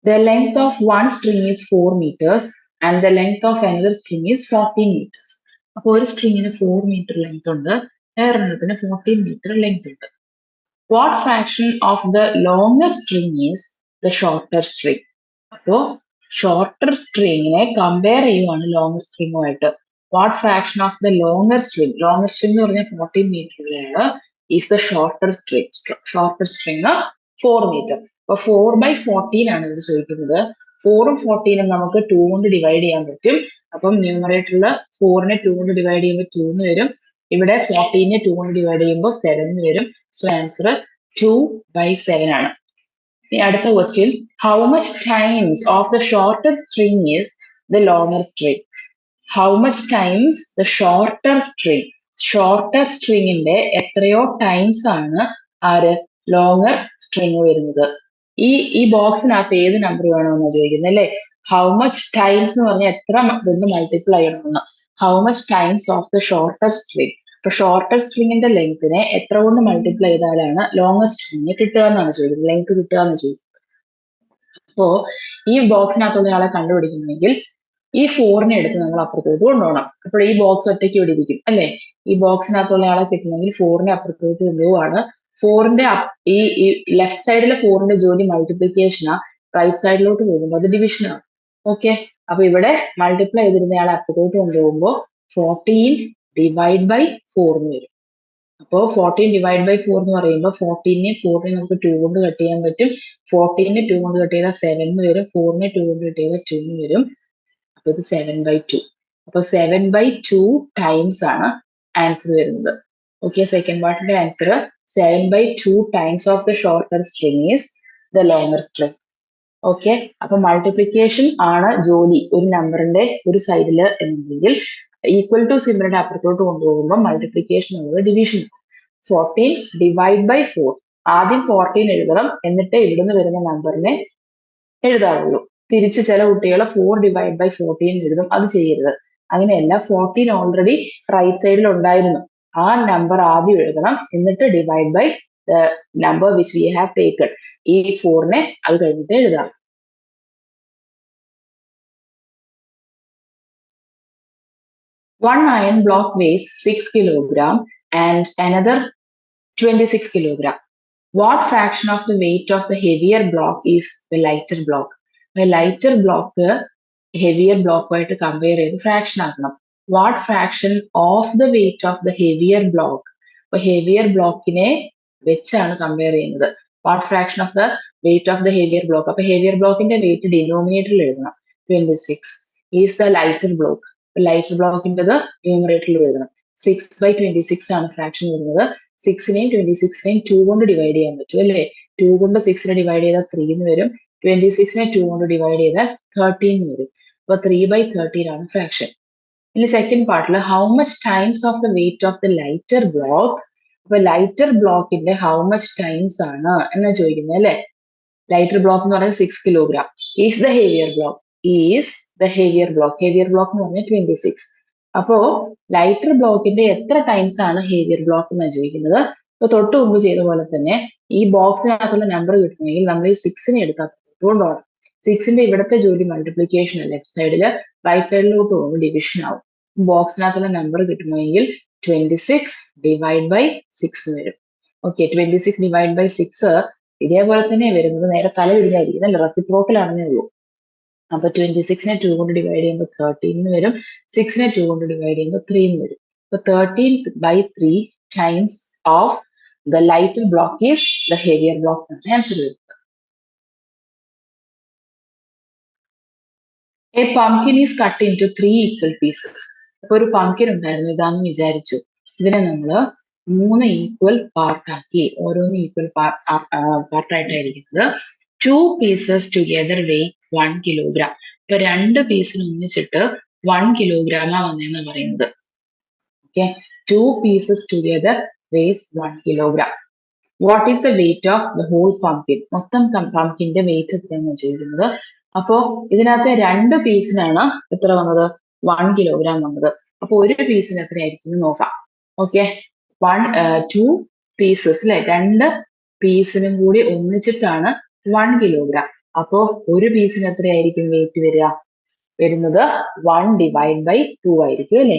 The length of one string is 4 meters and the length of another string is 14 meters. അപ്പോൾ ഒരു സ്ട്രിങ്ങിന് 4 metre length ഉണ്ട്, വേറൊരെണ്ണത്തിന് 14 metre length ഉണ്ട്. What fraction of the longer string is the shorter string? അപ്പോൾ shorter സ്ട്രിങ്ങിനെ compare ചെയ്യുവാണ് longer സ്ട്രിങ്ങുമായിട്ട്. What fraction of the longer string, longer string എന്ന് പറഞ്ഞാൽ 14 മീറ്ററിലാണ്, is the shorter string. Shorter string 4 metre. അപ്പൊ 4/14 ആണ് ഇവർ ചോദിക്കുന്നത്. 4ഉം 14ഉം നമുക്ക് 2 കൊണ്ട് ഡിവൈഡ് ചെയ്യാൻ പറ്റും. അപ്പം ന്യൂമറേറ്ററിൽ 4നെ 2 കൊണ്ട് ഡിവൈഡ് ചെയ്യുമ്പോൾ 2 എന്ന് വരും. ഇവിടെ 14നെ 2 കൊണ്ട് ഡിവൈഡ് ചെയ്യുമ്പോൾ 7 എന്ന് വരും. സോ ആൻസർ 2/7 ആണ്. ഇനി അടുത്ത question, how much times of the shorter string is the longer string? How much times the shorter string, shorter സ്ട്രിങ്ങിന്റെ എത്രയോ ടൈംസ് ആണ് ആര് ലോങ്ങർ സ്ട്രിങ് വരുന്നത്? ഈ ബോക്സിനകത്ത് ഏത് നമ്പർ വേണമെന്നാ ചോദിക്കുന്നത് അല്ലേ? ഹൗ മച്ച് ടൈംസ് എന്ന് പറഞ്ഞാൽ എത്ര കൊണ്ട് മൾട്ടിപ്ലൈ ചെയ്യണമെന്ന്. How much times of the shorter string, അപ്പൊ ഷോർട്ടർ സ്ട്രിങ്ങിന്റെ ലെങ്തിനെ എത്ര കൊണ്ട് മൾട്ടിപ്ലൈ ചെയ്താലാണ് ലോങ്ങർ സ്ട്രിങ്ങിന് കിട്ടുക എന്നാണ് ചോദിക്കുന്നത്, ലെങ്ത് കിട്ടുക എന്ന് ചോദിക്കുന്നത്. അപ്പോ ഈ ബോക്സിനകത്തുള്ള ആളെ കണ്ടുപിടിക്കണമെങ്കിൽ ഈ 4നെ എടുത്ത് നമ്മൾ അപ്പുറത്തോട്ട് കൊണ്ടുപോകണം. അപ്പോൾ ഈ ബോക്സ് ഒറ്റയ്ക്ക് ഇവിടെ ഇരിക്കും അല്ലേ? ഈ ബോക്സിനകത്തുള്ള ആളെ കിട്ടണമെങ്കിൽ 4നെ അപ്പുറത്തോട്ട് കൊണ്ടുപോവാണ്. 4ന്റെ ഈ ലെഫ്റ്റ് സൈഡിലെ 4ന്റെ ജോലി മൾട്ടിപ്ലിക്കേഷനാ, റൈറ്റ് സൈഡിലോട്ട് പോകുമ്പോൾ അത് ഡിവിഷനാണ്. ഓക്കെ, അപ്പൊ ഇവിടെ മൾട്ടിപ്ലൈ ചെയ്തിരുന്നയാളെ അപ്പുറത്തോട്ട് കൊണ്ടുപോകുമ്പോൾ 14 ഡിവൈഡ് ബൈ 4 എന്ന് വരും. അപ്പോൾ 14 ഡിവൈഡ് ബൈ 4 എന്ന് പറയുമ്പോൾ 14നെ 4നെ നമുക്ക് 2 കൊണ്ട് കട്ട് ചെയ്യാൻ പറ്റും. 14നെ 2 കൊണ്ട് കട്ട് ചെയ്താൽ 7 എന്ന് വരും. 4നെ 2 കൊണ്ട് കട്ട് ചെയ്താൽ 2 എന്ന് വരും. അപ്പൊ ഇത് 7/2. അപ്പൊ 7/2 ടൈംസ് ആണ് ആൻസർ വരുന്നത്. ഓക്കെ, സെക്കൻഡ് പാർട്ടിന്റെ answer 7/2 times of the shorter string is the longer string. Okay, അപ്പൊ മൾട്ടിപ്ലിക്കേഷൻ ആണ് ജോലി ഒരു നമ്പറിന്റെ ഒരു സൈഡില് എന്നുണ്ടെങ്കിൽ ഈക്വൽ ടു സിമ്പിളിന്റെ അപ്പുറത്തോട്ട് കൊണ്ടുപോകുമ്പോൾ മൾട്ടിപ്ലിക്കേഷൻ ഉള്ളത് ഡിവിഷൻ. 14 ഡിവൈഡ് ബൈ 4, ആദ്യം 14 എഴുതണം, എന്നിട്ട് ഇവിടുന്ന് വരുന്ന നമ്പറിനെ എഴുതാറുള്ളൂ. തിരിച്ച് ചില കുട്ടികൾ 4 ഡിവൈഡ് ബൈ 14 എഴുതും, അത് ചെയ്യരുത്. അങ്ങനെയല്ല, 14 ഓൾറെഡി റൈറ്റ് സൈഡിൽ ഉണ്ടായിരുന്നു, ആ നമ്പർ ആദ്യം എഴുതണം, എന്നിട്ട് divide by the number which we have taken, ഈ 4നെ അത് കഴിഞ്ഞിട്ട് എഴുതാം. One iron block weighs 6 kilogram and another 26 kilogram. What fraction of the weight of the heavier block is the lighter block? The lighter block heavier block ആയിട്ട് compare ചെയ്ത് fraction ആക്കണം. What fraction of the weight of the heavier block? അപ്പൊ heavier blockനെ വെച്ചാണ് compare ചെയ്യുന്നത്. What fraction of the weight of the heavier block? അപ്പൊ heavier blockന്റെ weight ഡിനോമിനേറ്ററിൽ എഴുതണം. 26 is the lighter block. Lighter ബ്ലോക്കിൻ്റെത് ന്യൂമറേറ്ററിൽ എഴുതണം. 6/26 ആണ് ഫ്രാക്ഷൻ വരുന്നത്. 6നെയും 26നെയും 2 കൊണ്ട് ഡിവൈഡ് ചെയ്യാൻ പറ്റും അല്ലേ? 2 കൊണ്ട് 6നെ ഡിവൈഡ് ചെയ്താൽ 3 എന്ന് വരും. 26നെ 2 കൊണ്ട് ഡിവൈഡ് ചെയ്താൽ 13 എന്ന് വരും. അപ്പൊ 3/13 ആണ് ഫ്രാക്ഷൻ. ഇനി സെക്കൻഡ് പാർട്ടിൽ how much times of the weight of the lighter block. അപ്പൊ ലൈറ്റർ ബ്ലോക്കിന്റെ ഹൗ മച്ച് ടൈംസ് ആണ് എന്നാ ചോദിക്കുന്നത് അല്ലേ? ലൈറ്റർ ബ്ലോക്ക് എന്ന് പറയുന്നത് 6 kilogram. Is the heavier block, is the heavier block. Heavier block എന്ന് പറഞ്ഞാൽ 26. അപ്പോ ലൈറ്റർ ബ്ലോക്കിന്റെ എത്ര ടൈംസ് ആണ് ഹെവിയർ ബ്ലോക്ക് എന്നാണ് ചോദിക്കുന്നത്. അപ്പൊ തൊട്ട് മുമ്പ് ചെയ്ത പോലെ തന്നെ ഈ ബോക്സിനകത്തുള്ള നമ്പർ കിട്ടണമെങ്കിൽ നമ്മൾ ഈ 6നെ എടുത്താൽ കൊണ്ടുപോകണം. 6ന്റെ ഇവിടുത്തെ ജോലി മൾട്ടിപ്ലിക്കേഷൻ ലെഫ്റ്റ് സൈഡില്, റൈറ്റ് സൈഡിലോട്ട് പോകുമ്പോൾ ഡിവിഷൻ ആവും. ബോക്സിനകത്തുള്ള നമ്പർ കിട്ടണമെങ്കിൽ 26 ഡിവൈഡ് ബൈ 6 വരും. ഓക്കെ, 26 ഡിവൈഡ് ബൈ 6 ഇതേപോലെ തന്നെ വരുന്നത്, നേരെ തല വിടുന്നതായിരിക്കും അല്ല, റെസിപ്രോക്കൽ ആണെന്നേ ഉള്ളൂ. അപ്പൊ 26നെ 2 കൊണ്ട് ഡിവൈഡ് ചെയ്യുമ്പോൾ 13 എന്ന് വരും. 6നെ 2 കൊണ്ട് ഡിവൈഡ് ചെയ്യുമ്പോൾ 3 എന്ന് വരും. അപ്പൊ 13/3 times of the lighter block is the heavier block എന്നാണ് ആൻസർ വരുന്നത്. A pumpkin is cut into 3 equal pieces. അപ്പൊ ഒരു പംകിൻ ഉണ്ടായിരുന്നു, ഇതാന്ന് വിചാരിച്ചു. ഇതിനെ നമ്മൾ 3 ഈക്വൽ പാർട്ടാക്കി, ഓരോന്ന് equal പാർട്ടായിട്ടായിരിക്കുന്നത്. 2 pieces together weigh 1 kilogram. ഇപ്പൊ 2 പീസിന് ഒന്നിച്ചിട്ട് 1 കിലോഗ്രാമാ വന്നതെന്ന് പറയുന്നത്. Okay, 2 pieces together weighs 1 kilogram. What is the weight of the whole pumpkin? മൊത്തം പംകിന്റെ വെയിറ്റ് എത്രയാണെന്ന് ചോദിക്കുന്നത്. അപ്പോ ഇതിനകത്ത് 2 പീസിനാണ് എത്ര വന്നത്? 1 കിലോഗ്രാം വന്നത്. അപ്പൊ ഒരു പീസിന് എത്രയായിരിക്കും നോക്കാം. ഓക്കെ, 2 പീസസ് അല്ലെ, 2 പീസിനും കൂടി ഒന്നിച്ചിട്ടാണ് 1 കിലോഗ്രാം. അപ്പോ ഒരു പീസിന് എത്രയായിരിക്കും വെയിറ്റ് വരുന്നത് 1/2 ആയിരിക്കും അല്ലെ.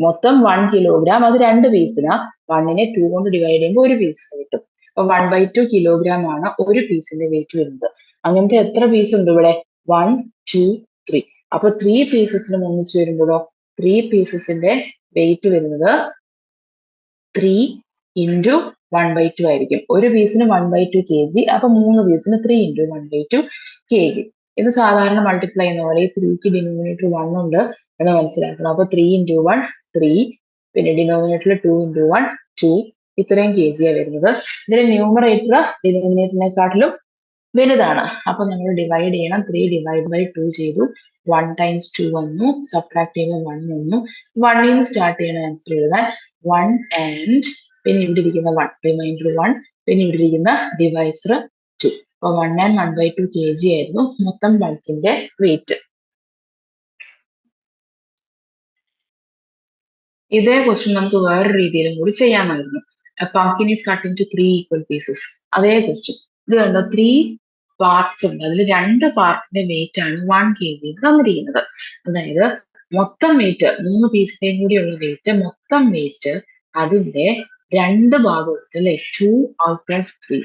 മൊത്തം 1 കിലോഗ്രാം, അത് 2 പീസിനാ. 1നെ 2 കൊണ്ട് ഡിവൈഡ് ചെയ്യുമ്പോൾ ഒരു പീസിന് കിട്ടും. അപ്പൊ 1/2 കിലോഗ്രാം ആണ് ഒരു പീസിന്റെ വെയിറ്റ് വരുന്നത്. അങ്ങനത്തെ എത്ര പീസ് ഉണ്ട് ഇവിടെ? 1, 2, 3. അപ്പൊ 3 പീസസിനും ഒന്നിച്ച് വരുമ്പോഴോ 3 പീസസിന്റെ വെയിറ്റ് വരുന്നത് 3 into 1/2 ആയിരിക്കും. ഒരു പീസിന് 1/2 kg. അപ്പൊ 3 പീസിന് 3 into 1/2 kg. ഇത് സാധാരണ മൾട്ടിപ്ലൈ ചെയ്യുന്ന പോലെ ഈ 3ക്ക് ഡിനോമിനേറ്റർ 1 ഉണ്ട് എന്ന് മനസ്സിലാക്കണം. അപ്പൊ 3 into 1 3, പിന്നെ ഡിനോമിനേറ്ററിൽ 2 into 1 2, ഇത്രയും kg ആണ് വരുന്നത്. ഇതിന്റെ ന്യൂമറേറ്റർ ഡിനോമിനേറ്ററിനെക്കാട്ടിലും വലുതാണ്. അപ്പൊ നമ്മൾ ഡിവൈഡ് ചെയ്യണം. 3 divided by 2 ചെയ്തു. 1 times 2 വന്നു. സബ്ട്രാക്ട് ചെയ്യുമ്പോൾ 1 വന്നു. 1 നിന്ന് സ്റ്റാർട്ട് ചെയ്യണം ആൻസർ എഴുതാൻ. 1 and പിന്നെ ഇവിടെ ഇരിക്കുന്ന 1 റിമൈൻഡർ 1, പിന്നെ ഇവിടെ ഇരിക്കുന്ന ഡിവൈസർ 2. അപ്പൊ 1 and 1/2 kg ആയിരുന്നു മൊത്തം ബൾക്കിന്റെ വെയിറ്റ്. ഇതേ ക്വസ്റ്റ്യൻ നമുക്ക് വേറെ രീതിയിലും കൂടി ചെയ്യാമായിരുന്നു. Pumpkin is cut into 3 equal pieces. അതേ ക്വസ്റ്റ്യൻ. ഇത് കണ്ടോ 3 പാർട്സ് ഉണ്ട്. അതിൽ 2 പാർട്ടിന്റെ വെയിറ്റ് ആണ് 1 kg തന്നിരിക്കുന്നത്. അതായത് മൊത്തം വെയിറ്റ് 3 പീസിന്റെയും കൂടിയുള്ള വെയിറ്റ്, മൊത്തം വെയിറ്റ് അതിന്റെ 2 ഭാഗം എടുത്ത് അല്ലെ 2 out of 3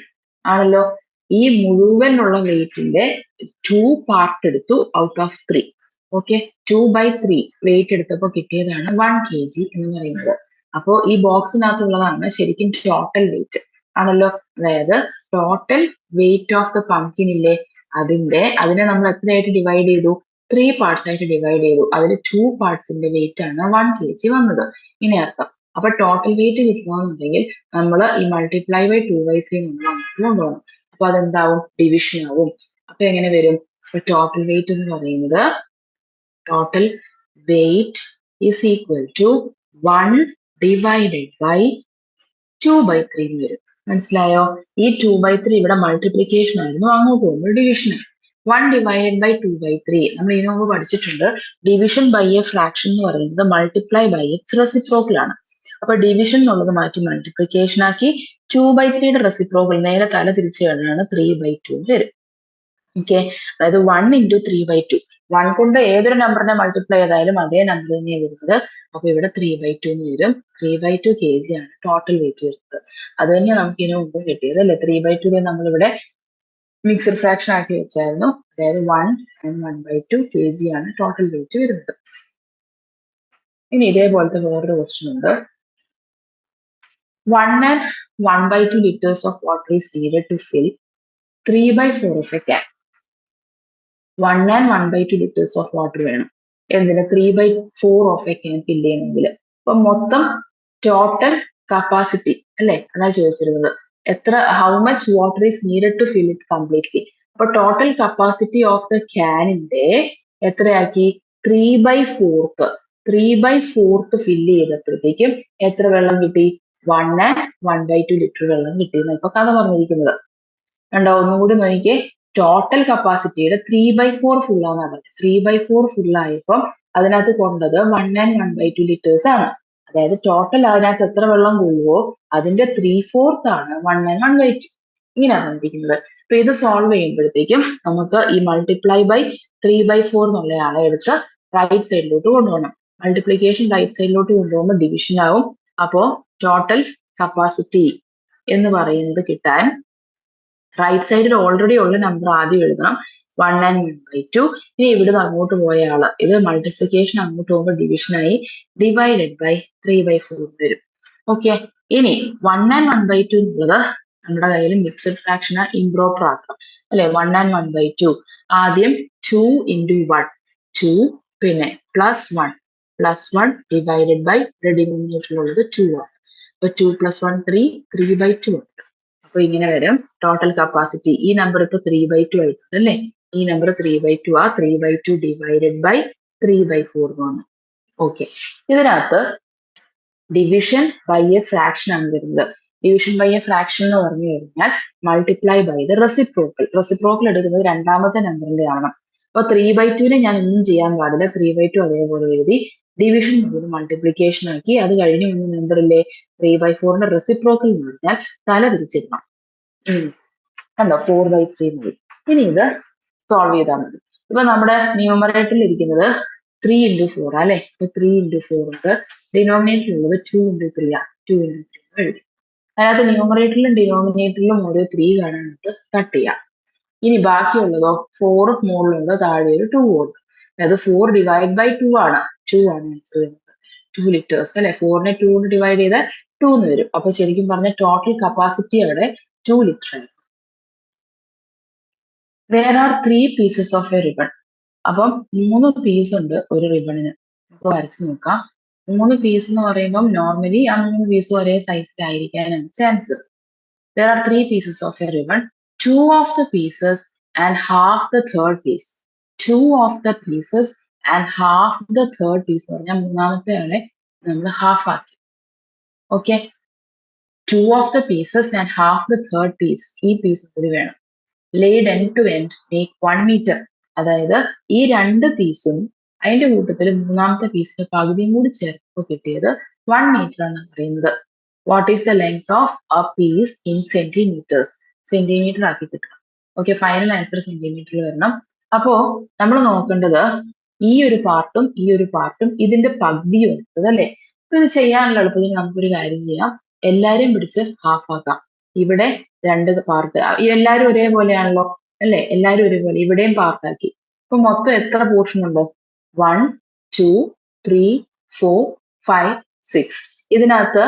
ആണല്ലോ. ഈ മുഴുവനുള്ള വെയിറ്റിന്റെ 2 പാർട്ട് എടുത്തു ഔട്ട് ഓഫ് 3. ഓക്കെ, 2/3 വെയിറ്റ് എടുത്തപ്പോൾ കിട്ടിയതാണ് 1 kg എന്ന് പറയുന്നത്. അപ്പോ ഈ ബോക്സിനകത്തുള്ളതാണ് ശരിക്കും ടോട്ടൽ വെയിറ്റ് ആണല്ലോ. അതായത് total weight of the pumpkin ഇല്ലേ, അതിനെ നമ്മൾ എത്രയായിട്ട് ഡിവൈഡ് ചെയ്തു? 3 പാർട്സ് ആയിട്ട് ഡിവൈഡ് ചെയ്തു. അതിൽ 2 പാർട്സിന്റെ വെയിറ്റ് ആണ് 1 kg വന്നത്. ഇനി അർത്ഥം. അപ്പൊ ടോട്ടൽ വെയിറ്റ് കിട്ടണമെന്നുണ്ടെങ്കിൽ നമ്മൾ ഈ മൾട്ടിപ്ലൈ ബൈ 2/3 നമ്മൾ അങ്ങോട്ട് കൊണ്ടുപോകണം. അപ്പൊ അതെന്താവും? ഡിവിഷൻ ആവും. അപ്പൊ എങ്ങനെ വരും? ടോട്ടൽ വെയിറ്റ് എന്ന് പറയുന്നത് total weight is equal to 1 divided by 2/3 എന്ന് വരും. മനസ്സിലായോ? ഈ 2/3 ഇവിടെ മൾട്ടിപ്ലിക്കേഷൻ ആയിരുന്നു, അങ്ങോട്ട് പോകുമ്പോൾ ഡിവിഷൻ ആണ്. 1 divided by 2/3 നമ്മൾ ഇതിനു മുമ്പ് പഠിച്ചിട്ടുണ്ട്. ഡിവിഷൻ ബൈ എ ഫ്രാക്ഷൻ എന്ന് പറയുന്നത് മൾട്ടിപ്ലൈ ബൈ ഇറ്റ്സ് റെസിപ്രോക്കൽ ആണ്. അപ്പൊ ഡിവിഷൻ എന്നുള്ളത് മാറ്റി മൾട്ടിപ്ലിക്കേഷൻ ആക്കി 2/3യുടെ റെസിപ്രോക്കൽ നേരെ തല തിരിച്ചു കഴിഞ്ഞാണ് 3/2 വരും. ഓക്കെ, അതായത് 1 into 3/2. 1 കൊണ്ട് ഏതൊരു നമ്പറിനെ മൾട്ടിപ്ലൈ ചെയ്താലും അതേ നമ്പർ തന്നെയാണ് വരുന്നത്. അപ്പൊ ഇവിടെ 3/2 എന്ന് വരും. 3/2 kg ആണ് ടോട്ടൽ വെയിറ്റ് വരുന്നത്. അത് തന്നെയാണ് നമുക്ക് ഇതിനു മുമ്പ് കിട്ടിയത് അല്ലെ. 3/2 നമ്മളിവിടെ മിക്സഡ് ഫ്രാക്ഷൻ ആക്കി വെച്ചായിരുന്നു. അതായത് 1 and 1/2 kg ആണ് ടോട്ടൽ വെയിറ്റ് വരുന്നത്. ഇനി ഇതേപോലത്തെ വേറൊരു ക്വസ്റ്റ്യൻ ഉണ്ട്. 1 and 1/2 liters of water is needed to fill 3/4 of a can. 1 and 1/2 liters of water വേണം. എന്തിന്? 3/4 ഓഫ് എ ക്യാൻ ഫില്ല് ചെയ്യണമെങ്കിൽ. അപ്പൊ മൊത്തം ടോട്ടൽ കപ്പാസിറ്റി അല്ലെ, അതാ ചോദിച്ചിരുന്നത്. എത്ര, how much water is needed to fill it completely. അപ്പൊ ടോട്ടൽ കപ്പാസിറ്റി ഓഫ് ദ ക്യാനിന്റെ എത്രയാക്കി? 3/4 ഫില്ല് ചെയ്തപ്പോഴത്തേക്കും എത്ര വെള്ളം കിട്ടി? 1 and 1/2 ലിറ്റർ വെള്ളം കിട്ടി എന്നാണ് ഇപ്പൊ കഥ പറഞ്ഞിരിക്കുന്നത്. കണ്ടോ? ഒന്നുകൂടി നോക്കിക്കേ. ടോട്ടൽ കപ്പാസിറ്റിയുടെ 3/4 ഫുള്ളാന്നാണ് പറഞ്ഞത്. 3/4 ഫുള്ളായപ്പം അതിനകത്ത് കൊണ്ടത് 1 and 1/2 ലിറ്റേഴ്സ് ആണ്. അതായത് ടോട്ടൽ അതിനകത്ത് എത്ര വെള്ളം കൊള്ളുവോ അതിന്റെ 3/4 ആണ് 1 and 1/2. ഇങ്ങനെയാണ് തന്നിരിക്കുന്നത്. അപ്പൊ ഇത് സോൾവ് ചെയ്യുമ്പോഴത്തേക്കും നമുക്ക് ഈ മൾട്ടിപ്ലൈ ബൈ 3/4 എന്നുള്ള ആളെ എടുത്ത് റൈറ്റ് സൈഡിലോട്ട് കൊണ്ടുപോകണം. മൾട്ടിപ്ലിക്കേഷൻ റൈറ്റ് സൈഡിലോട്ട് കൊണ്ടുപോകുമ്പോൾ ഡിവിഷൻ ആവും. അപ്പോ ടോട്ടൽ കപ്പാസിറ്റി എന്ന് പറയുന്നത് കിട്ടാൻ റൈറ്റ് സൈഡിൽ ഓൾറെഡി ഉള്ള നമ്പർ ആദ്യം എഴുതണം, 1 and 1/2. ഇനി ഇവിടുന്ന് അങ്ങോട്ട് പോയ ആള്, ഇത് മൾട്ടിപ്ലിക്കേഷൻ അങ്ങോട്ട് പോകുമ്പോൾ ഡിവിഷനായി ഡിവൈഡഡ് ബൈ 3/4 വരും. ഓക്കെ, ഇനി 1 and 1/2 എന്നുള്ളത് നമ്മുടെ കയ്യിൽ മിക്സഡ് ഫ്രാക്ഷൻ ഇംപ്രോപ്പർ ആക്കാം അല്ലെ. 1 and 1/2 ആദ്യം 2 into 1 2, പിന്നെ +1 ഡിവൈഡഡ് ബൈ ഡിനോമിനേറ്ററിലുള്ളത് 2 ആണ്. അപ്പൊ 2 + 1 3/2 ഉണ്ട്. അപ്പൊ ഇങ്ങനെ വരും ടോട്ടൽ കപ്പാസിറ്റി. ഈ നമ്പർ ഇപ്പൊ 3/2 ആയിട്ടുണ്ട് അല്ലെ. ഈ നമ്പർ 3/2 ആ 3/2 ഡിവൈഡഡ് ബൈ 3/4 വന്നു. ഓക്കെ, ഇതിനകത്ത് ഡിവിഷൻ ബൈ എ ഫ്രാക്ഷൻ ആണ് വരുന്നത്. ഡിവിഷൻ ബൈ എ ഫ്രാക്ഷൻ എന്ന് പറഞ്ഞു കഴിഞ്ഞാൽ multiply by the reciprocal. Reciprocal എടുക്കുന്നത് രണ്ടാമത്തെ നമ്പറിന്റെ ആണ്. അപ്പൊ 3/2നെ ഞാൻ ഒന്നും ചെയ്യാൻ പാടില്ല. 3/2 അതേപോലെ എഴുതി. ഡിവിഷൻ ചെയ്ത് മൾട്ടിപ്ലിക്കേഷൻ ആക്കി. അത് കഴിഞ്ഞ് വന്ന നമ്പർ ഇല്ലേ 3/4ന്റെ റെസിപ്രോക്കൽ എന്ന് പറഞ്ഞാൽ തല തിരിച്ചിടണം. കണ്ടോ 4/3 മതി. ഇനി ഇത് സോൾവ് ചെയ്താൽ മതി. ഇപ്പൊ നമ്മുടെ ന്യൂമറേറ്ററിൽ ഇരിക്കുന്നത് 3 into 4 അല്ലെ. ഇപ്പൊ 3 into 4 ഉണ്ട്. ഡിനോമിനേറ്ററിൽ ഉള്ളത് 2 into 3 ആ. 2 into 3 എഴുതി. അതിനകത്ത് ന്യൂമറേറ്ററിലും ഡിനോമിനേറ്ററിലും ഓരോ 3 കാണാനായിട്ട് കട്ട് ചെയ്യാം. ഇനി ബാക്കിയുള്ളതോ 4 മുകളിലുണ്ട്, താഴെ ഒരു 2 ഉണ്ട്. അതായത് 4 ഡിവൈഡ് ബൈ 2 ആണ്. 2 ആണ് ആൻസർ വരുന്നത്. 2 liters അല്ലെ. 4നെ 2 കൊണ്ട് ഡിവൈഡ് ചെയ്താൽ 2 എന്ന് വരും. അപ്പൊ ശരിക്കും പറഞ്ഞ ടോട്ടൽ കപ്പാസിറ്റി അവിടെ 2 liter ആണ്. There are 3 pieces of a ribbon. അപ്പം 3 പീസ് ഉണ്ട് ഒരു റിബണിന്. നമുക്ക് വരച്ച് നോക്കാം. 3 പീസ് എന്ന് പറയുമ്പോൾ നോർമലി ആ 3 പീസും ഒരേ സൈസിലായിരിക്കാനാണ് chance. There are 3 pieces of a ribbon. 2 of the pieces and half the third piece. 2 of the pieces and half the third piece എന്ന് പറഞ്ഞാൽ മൂന്നാമത്തെ ആളെ നമ്മൾ ഹാഫ് ആക്കി. Okay, 2 of the pieces and half the third piece. ഈ piece കൂടി വേണം. Laid end to end make 1 meter. അതായത് ഈ 2 പീസും അതിന്റെ കൂട്ടത്തിൽ മൂന്നാമത്തെ പീസിന്റെ പകുതിയും കൂടി ചേർത്ത് കിട്ടിയത് 1 meter ആണ് പറയുന്നത്. What is the length of a piece in centimetres? Centimetre ആക്കി കിട്ടണം. ഓക്കെ, ഫൈനൽ ആൻസർ സെന്റിമീറ്ററിൽ വരണം. അപ്പോ നമ്മൾ നോക്കേണ്ടത് ഈ ഒരു പാർട്ടും ഈ ഒരു പാർട്ടും ഇതിന്റെ പകുതിയും എടുത്തത് അല്ലേ. അപ്പൊ ഇത് ചെയ്യാനുള്ള എളുപ്പത്തിൽ നമുക്കൊരു കാര്യം ചെയ്യാം. എല്ലാരെയും പിടിച്ച് ഹാഫ് ആക്കാം. ഇവിടെ 2 പാർട്ട്, എല്ലാവരും ഒരേപോലെയാണല്ലോ അല്ലെ. എല്ലാവരും ഒരേപോലെ ഇവിടെയും പാർട്ടാക്കി. അപ്പൊ മൊത്തം എത്ര പോർഷൻ ഉണ്ട്? 1, 2, 3, 4, 5, 6. ഇതിനകത്ത്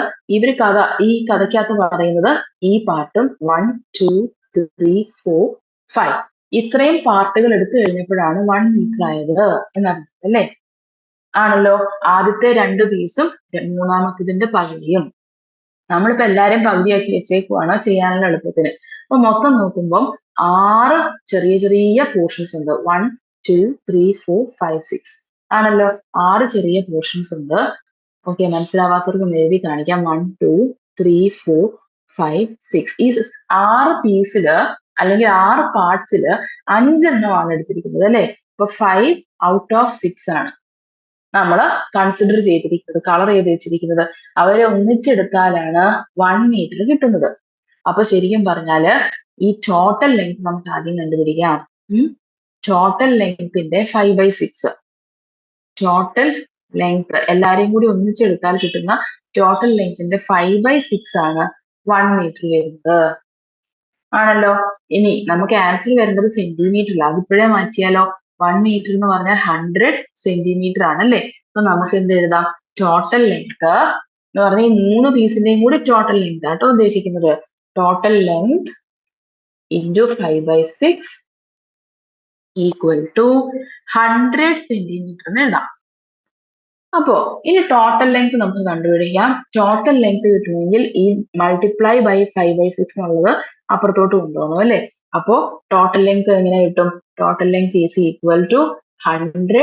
ഈ കഥയ്ക്കകത്ത് പറയുന്നത് ഈ പാർട്ടും 1, 2, 3, 4, 5 ഇത്രയും പാർട്ടുകൾ എടുത്തു കഴിഞ്ഞപ്പോഴാണ് 1 meter ആയത് എന്നറിയാം അല്ലേ. ആണല്ലോ. ആദ്യത്തെ 2 പീസും മൂന്നാമത്തതിന്റെ പകുതിയും. നമ്മളിപ്പോ എല്ലാരെയും പകുതിയാക്കി വെച്ചേക്കുവാണ് ചെയ്യാനുള്ള എളുപ്പത്തിന്. അപ്പൊ മൊത്തം നോക്കുമ്പോൾ 6 ചെറിയ ചെറിയ പോർഷൻസ് ഉണ്ട്. 1, 2, 3, 4, 5, 6 ആണല്ലോ. 6 ചെറിയ പോർഷൻസ് ഉണ്ട്. ഓക്കെ, മനസ്സിലാവാത്തവർക്ക് എഴുതി കാണിക്കാം. 1, 2, 3, 4, 5, 6. ഈ 6 പീസില് അല്ലെങ്കിൽ 6 പാർട്സില് 5 എണ്ണമാണ് എടുത്തിരിക്കുന്നത് അല്ലെ. ഇപ്പൊ 5 out of 6 ആണ് നമ്മൾ കൺസിഡർ ചെയ്തിരിക്കുന്നത്, കളർ ചെയ്ത് വെച്ചിരിക്കുന്നത്. അവരെ ഒന്നിച്ചെടുത്താലാണ് 1 meter കിട്ടുന്നത്. അപ്പൊ ശരിക്കും പറഞ്ഞാല് ഈ ടോട്ടൽ ലെങ്ത് നമുക്ക് ആദ്യം കണ്ടുപിടിക്കാം. ടോട്ടൽ ലെങ്ത്തിന്റെ 5/6. ടോട്ടൽ ലെങ്ത് എല്ലാരെയും കൂടി ഒന്നിച്ചെടുത്താൽ കിട്ടുന്ന ടോട്ടൽ ലെങ്ത്തിന്റെ 5/6 ആണ് 1 meter വരുന്നത്. ആണല്ലോ. ഇനി നമുക്ക് ആൻസർ വരുന്നത് സെന്റിമീറ്ററിൽ. അതിപ്പോഴേ മാറ്റിയാലോ. 1 meter എന്ന് പറഞ്ഞാൽ 100 centimeter ആണല്ലേ. അപ്പൊ നമുക്ക് എന്ത് എഴുതാം? ടോട്ടൽ ലെങ്ത് എന്ന് പറഞ്ഞാൽ ഈ 3 പീസിന്റെയും കൂടി ടോട്ടൽ ലെങ്ത് ആട്ടോ ഉദ്ദേശിക്കുന്നത്. Total length into 5/6 equal to 100 centimeter എന്ന് എഴുതാം. അപ്പോ ഇനി ടോട്ടൽ ലെങ്ത് നമുക്ക് കണ്ടുപിടിക്കാം. ടോട്ടൽ ലെങ്ത് കിട്ടണമെങ്കിൽ ഈ മൾട്ടിപ്ലൈ ബൈ 5/6 എന്നുള്ളത് അപ്പുറത്തോട്ട് കൊണ്ടുപോകണം അല്ലെ. അപ്പോ ടോട്ടൽ ലെങ്ത് എങ്ങനെ കിട്ടും? Total length is equal to 100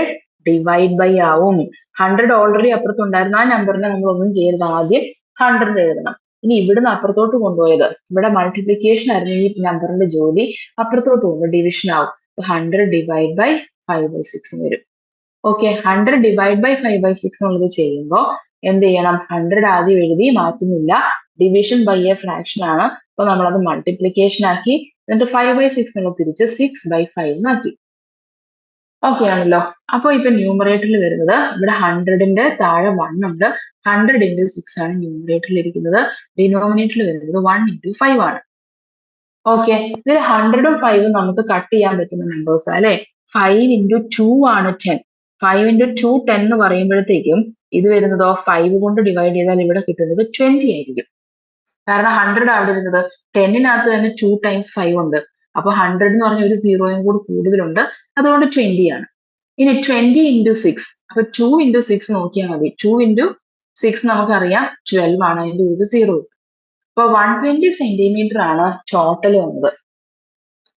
divide by ആവും. 100 ഓൾറെഡി അപ്പുറത്തുണ്ടായിരുന്നു. ആ നമ്പറിനെ നമ്മൾ ഒന്നും ചെയ്യരുത്, ആദ്യം 100 എഴുതണം. ഇനി ഇവിടുന്ന് അപ്പുറത്തോട്ട് കൊണ്ടുപോയത്, ഇവിടെ മൾട്ടിപ്ലിക്കേഷൻ ആയിരുന്നു ഈ നമ്പറിന്റെ ജോലി, അപ്പുറത്തോട്ട് പോകുമ്പോൾ ഡിവിഷൻ ആവും. 100 ഡിവൈഡ് ബൈ 5/6 വരും. ഓക്കെ, 100 ഡിവൈഡ് ബൈ 5/6 എന്നുള്ളത് ചെയ്യുമ്പോൾ എന്ത് ചെയ്യണം? 100 ആദ്യം എഴുതി, മാറ്റുന്നില്ല. ഡിവിഷൻ ബൈ എ ഫ്രാക്ഷൻ ആണ്. അപ്പൊ നമ്മളത് മൾട്ടിപ്ലിക്കേഷൻ ആക്കി, എന്നിട്ട് 5/6 എന്നുള്ളത് തിരിച്ച് 6/5 ആക്കി. ഓക്കെ ആണല്ലോ. അപ്പൊ ഇപ്പൊ ന്യൂമറേറ്ററിൽ വരുന്നത് ഇവിടെ 100ന്റെ താഴെ 1 ഉണ്ട്. 100 into 6 ആണ് ന്യൂമറേറ്ററിൽ ഇരിക്കുന്നത്. ഡിനോമിനേറ്ററിൽ വരുന്നത് 1 into 5 ആണ്. ഓക്കെ, ഇതിൽ 100ഉം 5ഉം നമുക്ക് കട്ട് ചെയ്യാൻ പറ്റുന്ന നമ്പേഴ്സ് അല്ലെ. 5 into 2 ആണ് 10. 5 into 2 10 എന്ന് പറയുമ്പോഴത്തേക്കും ഇത് വരുന്നതോ 5 കൊണ്ട് ഡിവൈഡ് ചെയ്താൽ ഇവിടെ കിട്ടുന്നത് 20 ആയിരിക്കും. കാരണം 100 അവിടെ ഇരുന്നത് 10നകത്ത് തന്നെ 2 times 5 ഉണ്ട്. അപ്പൊ 100 എന്ന് പറഞ്ഞ ഒരു സീറോയും കൂടി കൂടുതലുണ്ട്, അതുകൊണ്ട് 20 ആണ്. ഇനി 20 into 6, അപ്പൊ 2 into 6 നോക്കിയാൽ മതി. 2 into 6 നമുക്കറിയാം 12 ആണ്, അതിന്റെ ഒരു 0. അപ്പൊ 120 centimeter ആണ് ടോട്ടൽ വന്നത്.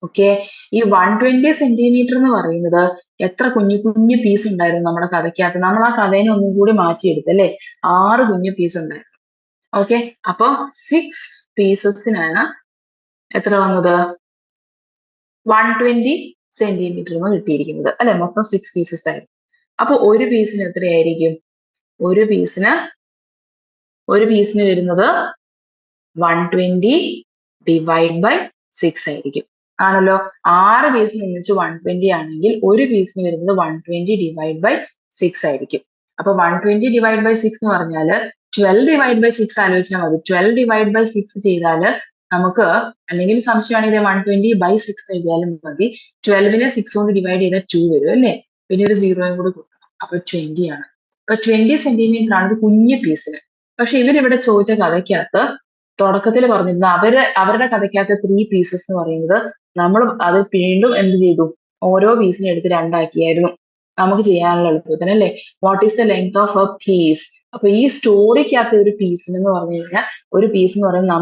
ഓക്കെ, ഈ 120 centimeter എന്ന് പറയുന്നത് എത്ര കുഞ്ഞു കുഞ്ഞു പീസ് ഉണ്ടായിരുന്നു നമ്മുടെ കഥയ്ക്കകത്ത്? നമ്മൾ ആ കഥേനെ ഒന്നും കൂടി മാറ്റിയെടുത്ത് അല്ലെ. 6 കുഞ്ഞു പീസ് ഉണ്ടായിരുന്നു. ഓക്കെ, അപ്പൊ 6 പീസസിനാണ് എത്ര വന്നത്? 120 centimeter എന്ന് കിട്ടിയിരിക്കുന്നത് അല്ലെ. മൊത്തം 6 പീസസ് ആയിരുന്നു. അപ്പൊ ഒരു പീസിന് എത്രയായിരിക്കും? ഒരു പീസിന് വരുന്നത് 120 ഡിവൈഡ് ബൈ 6 ആയിരിക്കും. ആണല്ലോ. 6 പീസിന് ഒന്നിച്ച് 120 ആണെങ്കിൽ ഒരു പീസിന് വരുന്നത് 120 ഡിവൈഡ് ബൈ 6 ആയിരിക്കും. അപ്പൊ 120 ഡിവൈഡ് ബൈ 6 എന്ന് പറഞ്ഞാൽ 12 ഡിവൈഡ് ബൈ 6 ആലോചിച്ചാൽ മതി. 12 ഡിവൈഡ് ബൈ 6 ചെയ്താൽ നമുക്ക്, അല്ലെങ്കിൽ സംശയമാണെങ്കിൽ 120 ബൈ 6 എഴുതിയാലും മതി. 12നെ 6 കൊണ്ട് ഡിവൈഡ് ചെയ്താൽ 2 വരും അല്ലേ? പിന്നെ ഒരു സീറോയും കൂടി കൊടുക്കണം. അപ്പൊ 20 ആണ്. അപ്പൊ 20 സെന്റിമീറ്റർ ആണ് ഒരു കുഞ്ഞു പീസിന്. പക്ഷെ ഇവരിവിടെ ചോദിച്ച കഥയ്ക്കകത്ത് തുടക്കത്തിൽ പറഞ്ഞിരുന്നു അവരുടെ കഥയ്ക്കകത്ത് 3 പീസസ് എന്ന് പറയുന്നത് നമ്മൾ അത് വീണ്ടും എന്ത് ചെയ്തു, ഓരോ പീസിനെ എടുത്ത് രണ്ടാക്കിയായിരുന്നു നമുക്ക് ചെയ്യാനുള്ള എളുപ്പത്തിന് അല്ലേ. What is the length of a piece? അപ്പൊ ഈ സ്റ്റോറിക്കകത്ത് ഒരു പീസിന് എന്ന് പറഞ്ഞു കഴിഞ്ഞാൽ, ഒരു പീസ് എന്ന് പറയുന്നത്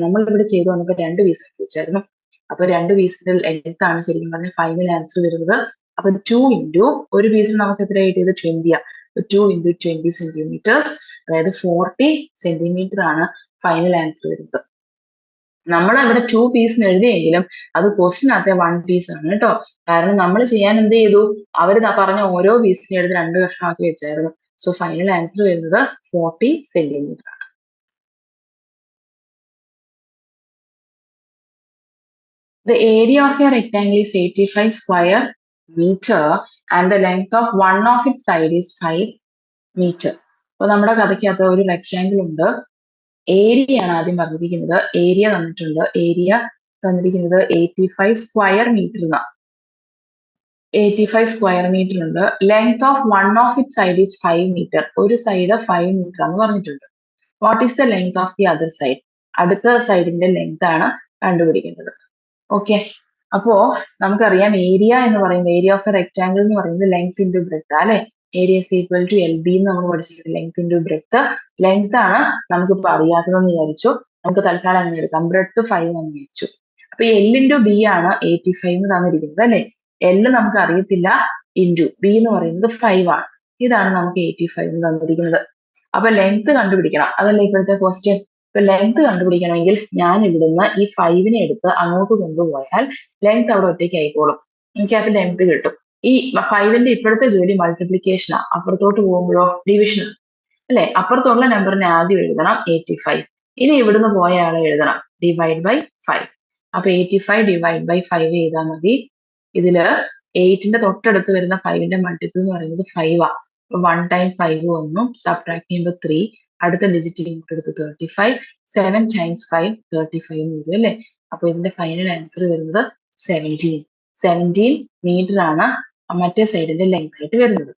നമ്മൾ ഇവിടെ ചെയ്തു വന്നപ്പോൾ 2 പീസ് ആക്കി വെച്ചായിരുന്നു. അപ്പൊ 2 പീസിന്റെ ലെങ്ത് ആണ് ശരിക്കും പറഞ്ഞാൽ ഫൈനൽ ആൻസർ വരുന്നത്. അപ്പൊ 2 ഇൻറ്റു ഒരു പീസിന് നമുക്ക് എത്ര കിട്ടിയത് 20 ആ. 2 ഇൻറ്റു 20 സെന്റിമീറ്റേഴ്സ്, അതായത് 40 സെന്റിമീറ്റർ ആണ് ഫൈനൽ ആൻസർ വരുന്നത്. നമ്മൾ അവിടെ 2 പീസ് എഴുതിയെങ്കിലും അത് ക്വസ്റ്റിനകത്തെ 1 പീസ് ആണ് കേട്ടോ. കാരണം നമ്മൾ ചെയ്യാൻ എന്ത് ചെയ്തു, അവർ പറഞ്ഞ ഓരോ പീസിനെ എടുത്ത് 2 കഷ്ണമാക്കി വെച്ചായിരുന്നു. സോ ഫൈനൽ ആൻസർ വരുന്നത് 40 സെന്റിമീറ്റർ ആണ്. The area of a rectangle is 85 square meter and the length of one of its side is 5 meter. അപ്പൊ നമ്മുടെ കഥയ്ക്കകത്ത് ഒരു റെക്ടാങ്കിൾ ഉണ്ട്. ഏരിയ ആണ് ആദ്യം പറഞ്ഞിരിക്കുന്നത്. ഏരിയ തന്നിട്ടുണ്ട്. ഏരിയ തന്നിരിക്കുന്നത് 85 സ്ക്വയർ മീറ്റർ എന്നാണ്. 85 സ്ക്വയർ മീറ്റർ ഉണ്ട്. Length of one of it side is 5 metre. ഒരു സൈഡ് 5 മീറ്റർ എന്ന് പറഞ്ഞിട്ടുണ്ട്. What is the length of the other side? അടുത്ത സൈഡിന്റെ ലെങ്ത് ആണ് കണ്ടുപിടിക്കേണ്ടത്. ഓക്കെ, അപ്പോ നമുക്കറിയാം ഏരിയ എന്ന് പറയുന്നത്, ഏരിയ ഓഫ് എ റെക്ടാങ്കിൾ എന്ന് പറയുന്നത് ലെങ്ത് ഇൻറ്റു ബ്രെഡ്ത്ത് അല്ലെ. Area is equal to L B എന്ന് നമ്മൾ പഠിച്ചിട്ടുണ്ട്. Length into breadth. ലെങ്ത് ആണ് നമുക്കിപ്പോൾ അറിയാത്തതെന്ന് വിചാരിച്ചു. നമുക്ക് തൽക്കാലം അങ്ങനെ എടുക്കാം. ബ്രെഡ്ത്ത് 5 എന്ന് വിചാരിച്ചു. അപ്പൊ എൽ ഇൻറ്റു ബി ആണ് 85 എന്ന് തന്നിരിക്കുന്നത് അല്ലെ. എൽ നമുക്ക് അറിയത്തില്ല, ഇൻറ്റു ബി എന്ന് പറയുന്നത് 5 ആണ്. ഇതാണ് നമുക്ക് 85 എന്ന് തന്നിരിക്കുന്നത്. അപ്പൊ ലെങ്ത് കണ്ടുപിടിക്കണം, അതല്ലേ ഇപ്പോഴത്തെ ക്വസ്റ്റ്യൻ. ഇപ്പൊ ലെങ്ത് കണ്ടുപിടിക്കണമെങ്കിൽ ഞാൻ ഇവിടുന്ന് ഈ 5നെ എടുത്ത് അങ്ങോട്ട് കൊണ്ടുപോയാൽ ലെങ്ത് അവിടെ ഒറ്റയ്ക്ക് ആയിക്കോളും. എനിക്ക് അപ്പൊ ലെങ്ത് കിട്ടും. ഈ 5ന്റെ ഇപ്പോഴത്തെ ജോലി മൾട്ടിപ്ലിക്കേഷനാ, അപ്പുറത്തോട്ട് പോകുമ്പോഴോ ഡിവിഷൻ അല്ലെ. അപ്പുറത്തുള്ള നമ്പറിനെ ആദ്യം എഴുതണം 85. ഇനി ഇവിടുന്ന് പോയ ആളെ എഴുതണം ഡിവൈഡ് ബൈ 5. അപ്പൊ 85 ഡിവൈഡ് ബൈ 5 ചെയ്താൽ മതി. ഇതില് 8ന്റെ തൊട്ടടുത്ത് വരുന്ന 5ന്റെ മൾട്ടിപ്പിൾ എന്ന് പറയുന്നത് 5 ആ. അപ്പൊ 1 ടൈം 5 വന്നു, സബ്ട്രാക്ട് ചെയ്യുമ്പോൾ 3, അടുത്ത ഡിജിറ്റ് ഇങ്ങോട്ട് എടുത്ത് 35, 7 ടൈംസ് 5 35 എന്ന് വരും അല്ലേ. അപ്പൊ ഇതിന്റെ ഫൈനൽ ആൻസർ വരുന്നത് 17 മീറ്റർ ആണ് മറ്റേ സൈഡിന്റെ ലെങ്ത് ആയിട്ട് വരുന്നത്.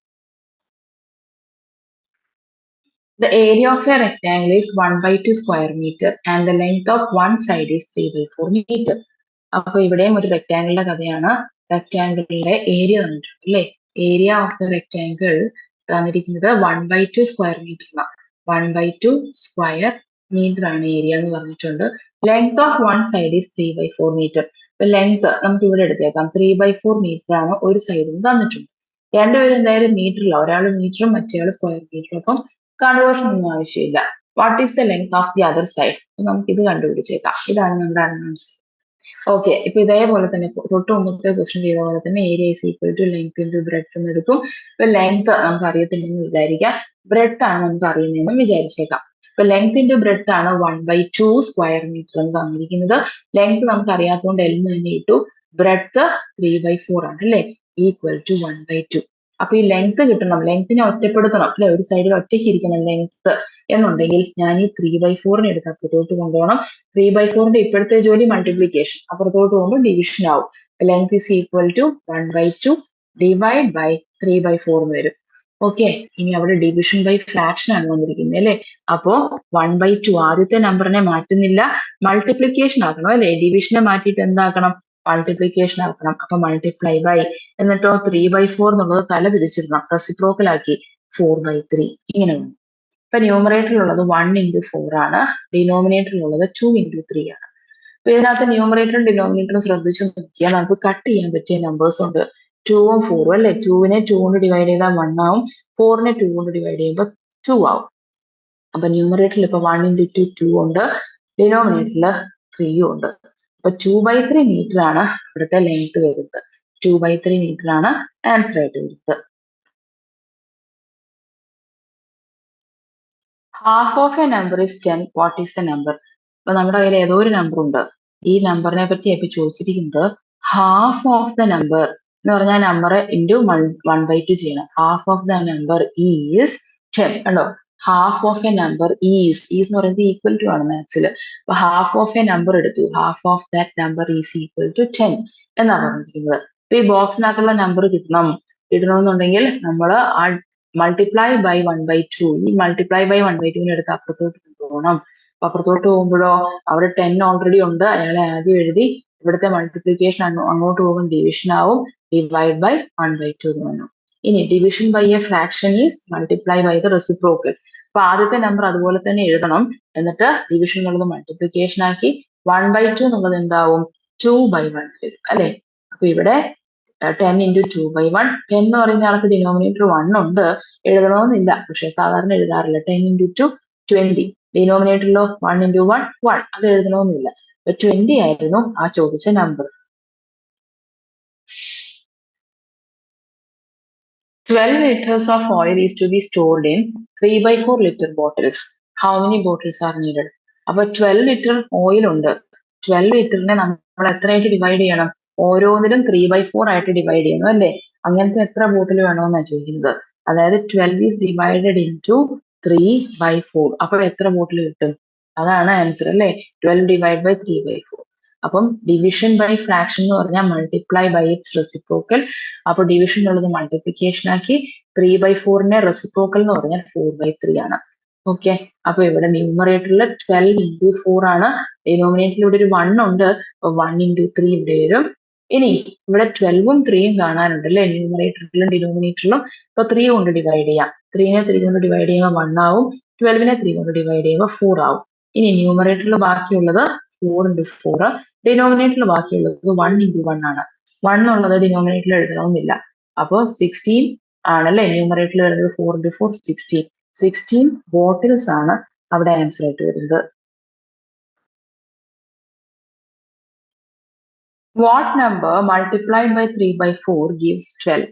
The area of a rectangle is 1/2 square meter and the length of one side is 3/4 meter. അപ്പൊ ഇവിടെയും ഒരു റെക്ടാങ്കിളിന്റെ കഥയാണ്. റെക്ടാങ്കിളിന്റെ ഏരിയ തന്നിട്ടുണ്ട് അല്ലേ. ഏരിയ ഓഫ് ദ റെക്ടാങ്കിൾ തന്നിരിക്കുന്നത് 1/2 സ്ക്വയർ മീറ്റർ എന്നാണ്. 1/2 സ്ക്വയർ മീറ്റർ ആണ് ഏരിയ എന്ന് പറഞ്ഞിട്ടുണ്ട്. Length of one side is 3/4 metre. അപ്പൊ ലെങ്ത് നമുക്ക് ഇവിടെ എടുത്തേക്കാം. 3/4 മീറ്റർ ആണ് ഒരു സൈഡിൽ തന്നിട്ടുണ്ട്. രണ്ടുപേരും എന്തായാലും മീറ്ററില്ല, ഒരാൾ മീറ്ററും മറ്റേയാൾ സ്ക്വയർ മീറ്ററും. അപ്പം കൺവേർഷൻ ഒന്നും ആവശ്യമില്ല. What is the length of the other side? നമുക്ക് ഇത് കണ്ടുപിടിച്ചേക്കാം. ഇതാണ് നമ്മുടെ ആൻസർ. ഓക്കെ, ഇപ്പൊ ഇതേപോലെ തന്നെ തൊട്ട് മുമ്പത്തെ ക്വസ്റ്റ്യൻ ചെയ്ത പോലെ തന്നെ area is equal to length into breadth എന്ന് എടുക്കും. ഇപ്പൊ ലെങ്ത് നമുക്ക് അറിയത്തില്ലെന്ന് വിചാരിക്കാം, ബ്രെഡ്ത്ത് ആണ് നമുക്ക് അറിയുന്നതെന്നും വിചാരിച്ചേക്കാം. ഇപ്പൊ ലെങ്ത് ഇൻറ്റു ബ്രെഡ്ത്ത് ആണ് 1/2 സ്ക്വയർ മീറ്റർ എന്ന് തന്നിരിക്കുന്നത്. ലെങ്ത് നമുക്ക് അറിയാത്തതുകൊണ്ട് എൽ തന്നെ ഇട്ടു. ബ്രെഡ്ത്ത് 3/4 ആണ് അല്ലെ, ഈക്വൽ ടു 1/2. അപ്പൊ ഈ ലെങ്ത് കിട്ടണം, ലെങ്ത്തിനെ ഒറ്റപ്പെടുത്തണം അല്ലെ, ഒരു സൈഡിൽ ഒറ്റയ്ക്ക് ഇരിക്കണം ലെങ്ത് എന്നുണ്ടെങ്കിൽ ഞാൻ ഈ 3/4 എടുത്ത് അപ്പുറത്തോട്ട് കൊണ്ടുപോകണം. 3/4ന്റെ ഇപ്പോഴത്തെ ജോലി മൾട്ടിപ്ലിക്കേഷൻ, അപ്പുറത്തോട്ട് പോകുമ്പോൾ ഡിവിഷൻ ആവും. Length is equal to 1/2 divide by 3/4 എന്ന് വരും. ഓക്കെ, ഇനി അവിടെ ഡിവിഷൻ ബൈ ഫ്രാക്ഷൻ ആണ് വന്നിരിക്കുന്നത് അല്ലെ. അപ്പോ 1/2 ആദ്യത്തെ നമ്പറിനെ മാറ്റുന്നില്ല, മൾട്ടിപ്ലിക്കേഷൻ ആക്കണം അല്ലെ. ഡിവിഷനെ മാറ്റിയിട്ട് എന്താക്കണം, മൾട്ടിപ്ലിക്കേഷൻ ആക്കണം. അപ്പൊ മൾട്ടിപ്ലൈ ബൈ, എന്നിട്ടോ 3/4 എന്നുള്ളത് തല തിരിച്ചിടണം, റെസിപ്രോക്കൽ ആക്കി 4/3 ഇങ്ങനെ വന്നു. ഇപ്പൊ ന്യൂമറേറ്ററിലുള്ളത് 1 ഇൻറ്റു 4 ആണ്, ഡിനോമിനേറ്ററിലുള്ളത് 2 ഇൻറ്റു 3 ആണ്. അപ്പൊ ഇതിനകത്ത് ന്യൂമറേറ്ററും ഡിനോമിനേറ്ററും ശ്രദ്ധിച്ചു നോക്കിയാൽ നമുക്ക് കട്ട് ചെയ്യാൻ പറ്റിയ നമ്പേഴ്സ് ഉണ്ട്. 2ഉം 4ഉം അല്ലെ. 2നെ 2 കൊണ്ട് ഡിവൈഡ് ചെയ്താൽ 1 ആവും, 4നെ 2 കൊണ്ട് ഡിവൈഡ് ചെയ്യുമ്പോൾ 2 ആവും. അപ്പൊ ന്യൂമറേറ്ററിൽ ഇപ്പൊ 1 ഇൻറ്റു 2 ഉണ്ട്, ഡിനോമിനേറ്ററിൽ 3 ഉണ്ട്. അപ്പൊ 2/3 മീറ്റർ ആണ് ഇവിടുത്തെ ലെങ്ത് വരുന്നത്. 2/3 മീറ്റർ ആണ് ആൻസർ ആയിട്ട് വരുന്നത്. Half of a number is 10. What is the number? അപ്പൊ നമ്മുടെ കയ്യിൽ ഏതോ ഒരു നമ്പർ ഉണ്ട്, ഈ നമ്പറിനെ പറ്റി ഇപ്പൊ ചോദിച്ചിരിക്കുന്നത് ഹാഫ് ഓഫ് ദ നമ്പർ എന്ന് പറഞ്ഞാൽ നമ്പർ ഇൻറ്റു 1/2 ചെയ്യണം. Half of the number is 10. കണ്ടോ, half of a number is എന്ന് പറയുന്നത് ഈക്വൽ ടു ആണ് മാത്സിൽ. അപ്പൊ ഹാഫ് ഓഫ് എ നമ്പർ എടുത്തു, half of that number is equal to 10 എന്നാണ് പറഞ്ഞിരിക്കുന്നത്. അപ്പൊ ഈ ബോക്സിനകത്തുള്ള നമ്പർ കിട്ടണമെന്നുണ്ടെങ്കിൽ നമ്മൾ ആ മൾട്ടിപ്ലൈ ബൈ 1/2, ഈ മൾട്ടിപ്ലൈ ബൈ 1/2 എടുത്ത് അപ്പുറത്തോട്ട് പോകണം. അപ്പൊ അപ്പുറത്തോട്ട് പോകുമ്പോഴോ അവിടെ 10 ഓൾറെഡി ഉണ്ട്, അയാളെ ആദ്യം എഴുതി. ഇവിടുത്തെ മൾട്ടിപ്ലിക്കേഷൻ അങ്ങോട്ട് പോകും, ഡിവിഷൻ ആവും, ഡിവൈഡ് ബൈ 1/2 എന്ന് പറഞ്ഞു. ഇനി division by a fraction is multiply by the reciprocal. അപ്പൊ ആദ്യത്തെ നമ്പർ അതുപോലെ തന്നെ എഴുതണം, എന്നിട്ട് ഡിവിഷൻ എന്നുള്ളത് മൾട്ടിപ്ലിക്കേഷൻ ആക്കി 1/2 എന്നുള്ളത് എന്താവും 2/1 വരും അല്ലെ. അപ്പൊ ഇവിടെ 10 × 2/1. 10 എന്ന് പറയുന്ന ആൾക്ക് ഡിനോമിനേറ്റർ 1 ഉണ്ട്, എഴുതണമെന്നില്ല, പക്ഷെ സാധാരണ എഴുതാറില്ല. 10 × 2 20. ഡിനോമിനേറ്ററിലോ 1 × 1 1, അത് എഴുതണമെന്നില്ല. അപ്പൊ 20 ആയിരുന്നു ആ ചോദിച്ച number. 12 liters of oil is to be stored in 3/4 liter bottles. How many bottles are needed? അപ്പൊ 12 ലിറ്റർ ഓയിൽ ഉണ്ട്. 12 ലിറ്ററിനെ നമ്മൾ എത്രയായിട്ട് ഡിവൈഡ് ചെയ്യണം? ഓരോന്നിലും 3/4 ആയിട്ട് ഡിവൈഡ് ചെയ്യണം അല്ലേ. അങ്ങനത്തെ എത്ര ബോട്ടിൽ വേണമെന്നാണ് ചോദിക്കുന്നത്. അതായത് 12 is divided into 3/4. അപ്പൊ എത്ര ബോട്ടിൽ കിട്ടും? അതാണ് ആൻസർ അല്ലേ. 12 divided by 3/4. അപ്പം ഡിവിഷൻ ബൈ ഫ്രാക്ഷൻ എന്ന് പറഞ്ഞാൽ മൾട്ടിപ്ലൈ ബൈ ഇറ്റ്സ് റെസിപ്രോക്കൽ. അപ്പൊ ഡിവിഷൻ ഉള്ളത് മൾട്ടിപ്ലിക്കേഷൻ ആക്കി. 3/4നെ റെസിപ്രോക്കൽ എന്ന് പറഞ്ഞാൽ 4/3 ആണ്. ഓക്കെ, അപ്പൊ ഇവിടെ ന്യൂമറേറ്ററിൽ 12 × 4 ആണ്. ഡിനോമിനേറ്ററിൽ ഇവിടെ ഒരു 1 ഉണ്ട്, 1 × 3 ഇവിടെ വരും. ഇനി ഇവിടെ 12ഉം 3യും കാണാനുണ്ട് അല്ലെ, ന്യൂമറേറ്ററിലും ഡിനോമിനേറ്ററിലും. അപ്പൊ 3 കൊണ്ട് ഡിവൈഡ് ചെയ്യാം. 3നെ 3 കൊണ്ട് ഡിവൈഡ് ചെയ്യുമ്പോൾ 1 ആവും, 12നെ 3 കൊണ്ട് ഡിവൈഡ് ചെയ്യുമ്പോൾ 4 ആവും. ഇനി ന്യൂമറേറ്ററിൽ ബാക്കിയുള്ളത് 4 × 4, ഡിനോമിനേറ്ററിൽ ബാക്കിയുള്ളത് 1 × 1 ആണ്. 1 ഉള്ളത് ഡിനോമിനേറ്ററിൽ എഴുതണമെന്നില്ല. അപ്പോ 16 ആണല്ലേ ന്യൂമറേറ്ററിൽ വരുന്നത്. 4 × 4 16. 16 ബോട്ടിൽസ് ആണ് അവിടെ ആൻസർ ആയിട്ട് വരുന്നത്. What number multiplied by 3/4 gives 12?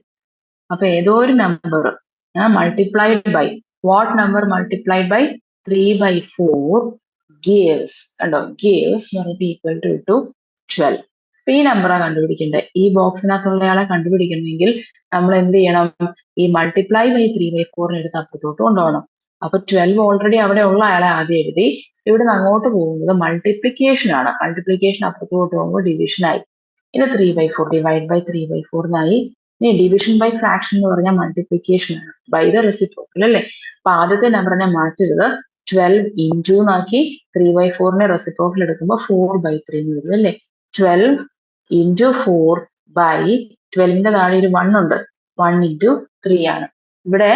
അപ്പൊ ഏതോ ഒരു number multiplied by, what number multiplied by 3/4 gives, കണ്ടോ, gives എന്ന് പറഞ്ഞിട്ട് ഈക്വൽ ടു 12. അപ്പൊ ഈ നമ്പറാണ് കണ്ടുപിടിക്കേണ്ടത്. ഈ ബോക്സിനകത്തുള്ളയാളെ കണ്ടുപിടിക്കണമെങ്കിൽ നമ്മൾ എന്ത് ചെയ്യണം? ഈ മൾട്ടിപ്ലൈ ബൈ 3/4 എടുത്ത് അപ്പുറത്തോട്ട് കൊണ്ടുപോകണം. അപ്പൊ 12 ഓൾറെഡി അവിടെ ഉള്ള ആളെ ആദ്യം എഴുതി. ഇവിടെ നിന്ന് അങ്ങോട്ട് പോകുന്നത് മൾട്ടിപ്ലിക്കേഷൻ ആണ്. മൾട്ടിപ്ലിക്കേഷൻ അപ്പുറത്തോട്ട് പോകുമ്പോൾ ഡിവിഷൻ ആയി. ഇത് 3/4 ഡിവൈഡ് ബൈ 3/4 എന്നായി. ഇനി ഡിവിഷൻ ബൈ ഫ്രാക്ഷൻ എന്ന് പറഞ്ഞാൽ മൾട്ടിപ്ലിക്കേഷൻ ആണ് ബൈ ദ റെസിപ്രോക്കൽ അല്ലേ. അപ്പൊ ആദ്യത്തെ നമ്പറിനെ മാറ്റരുത്, 12 ഇൻറ്റു എന്നാക്കി. 3/4നെ റെസിപ്രോക്കൽ എടുക്കുമ്പോൾ 4/3 എന്ന് വരും അല്ലേ. 12 × 4 ബൈ 12ന്റെ താഴെ ഒരു 1 ഉണ്ട്, 1 × 3 ആണ്. ഇവിടെ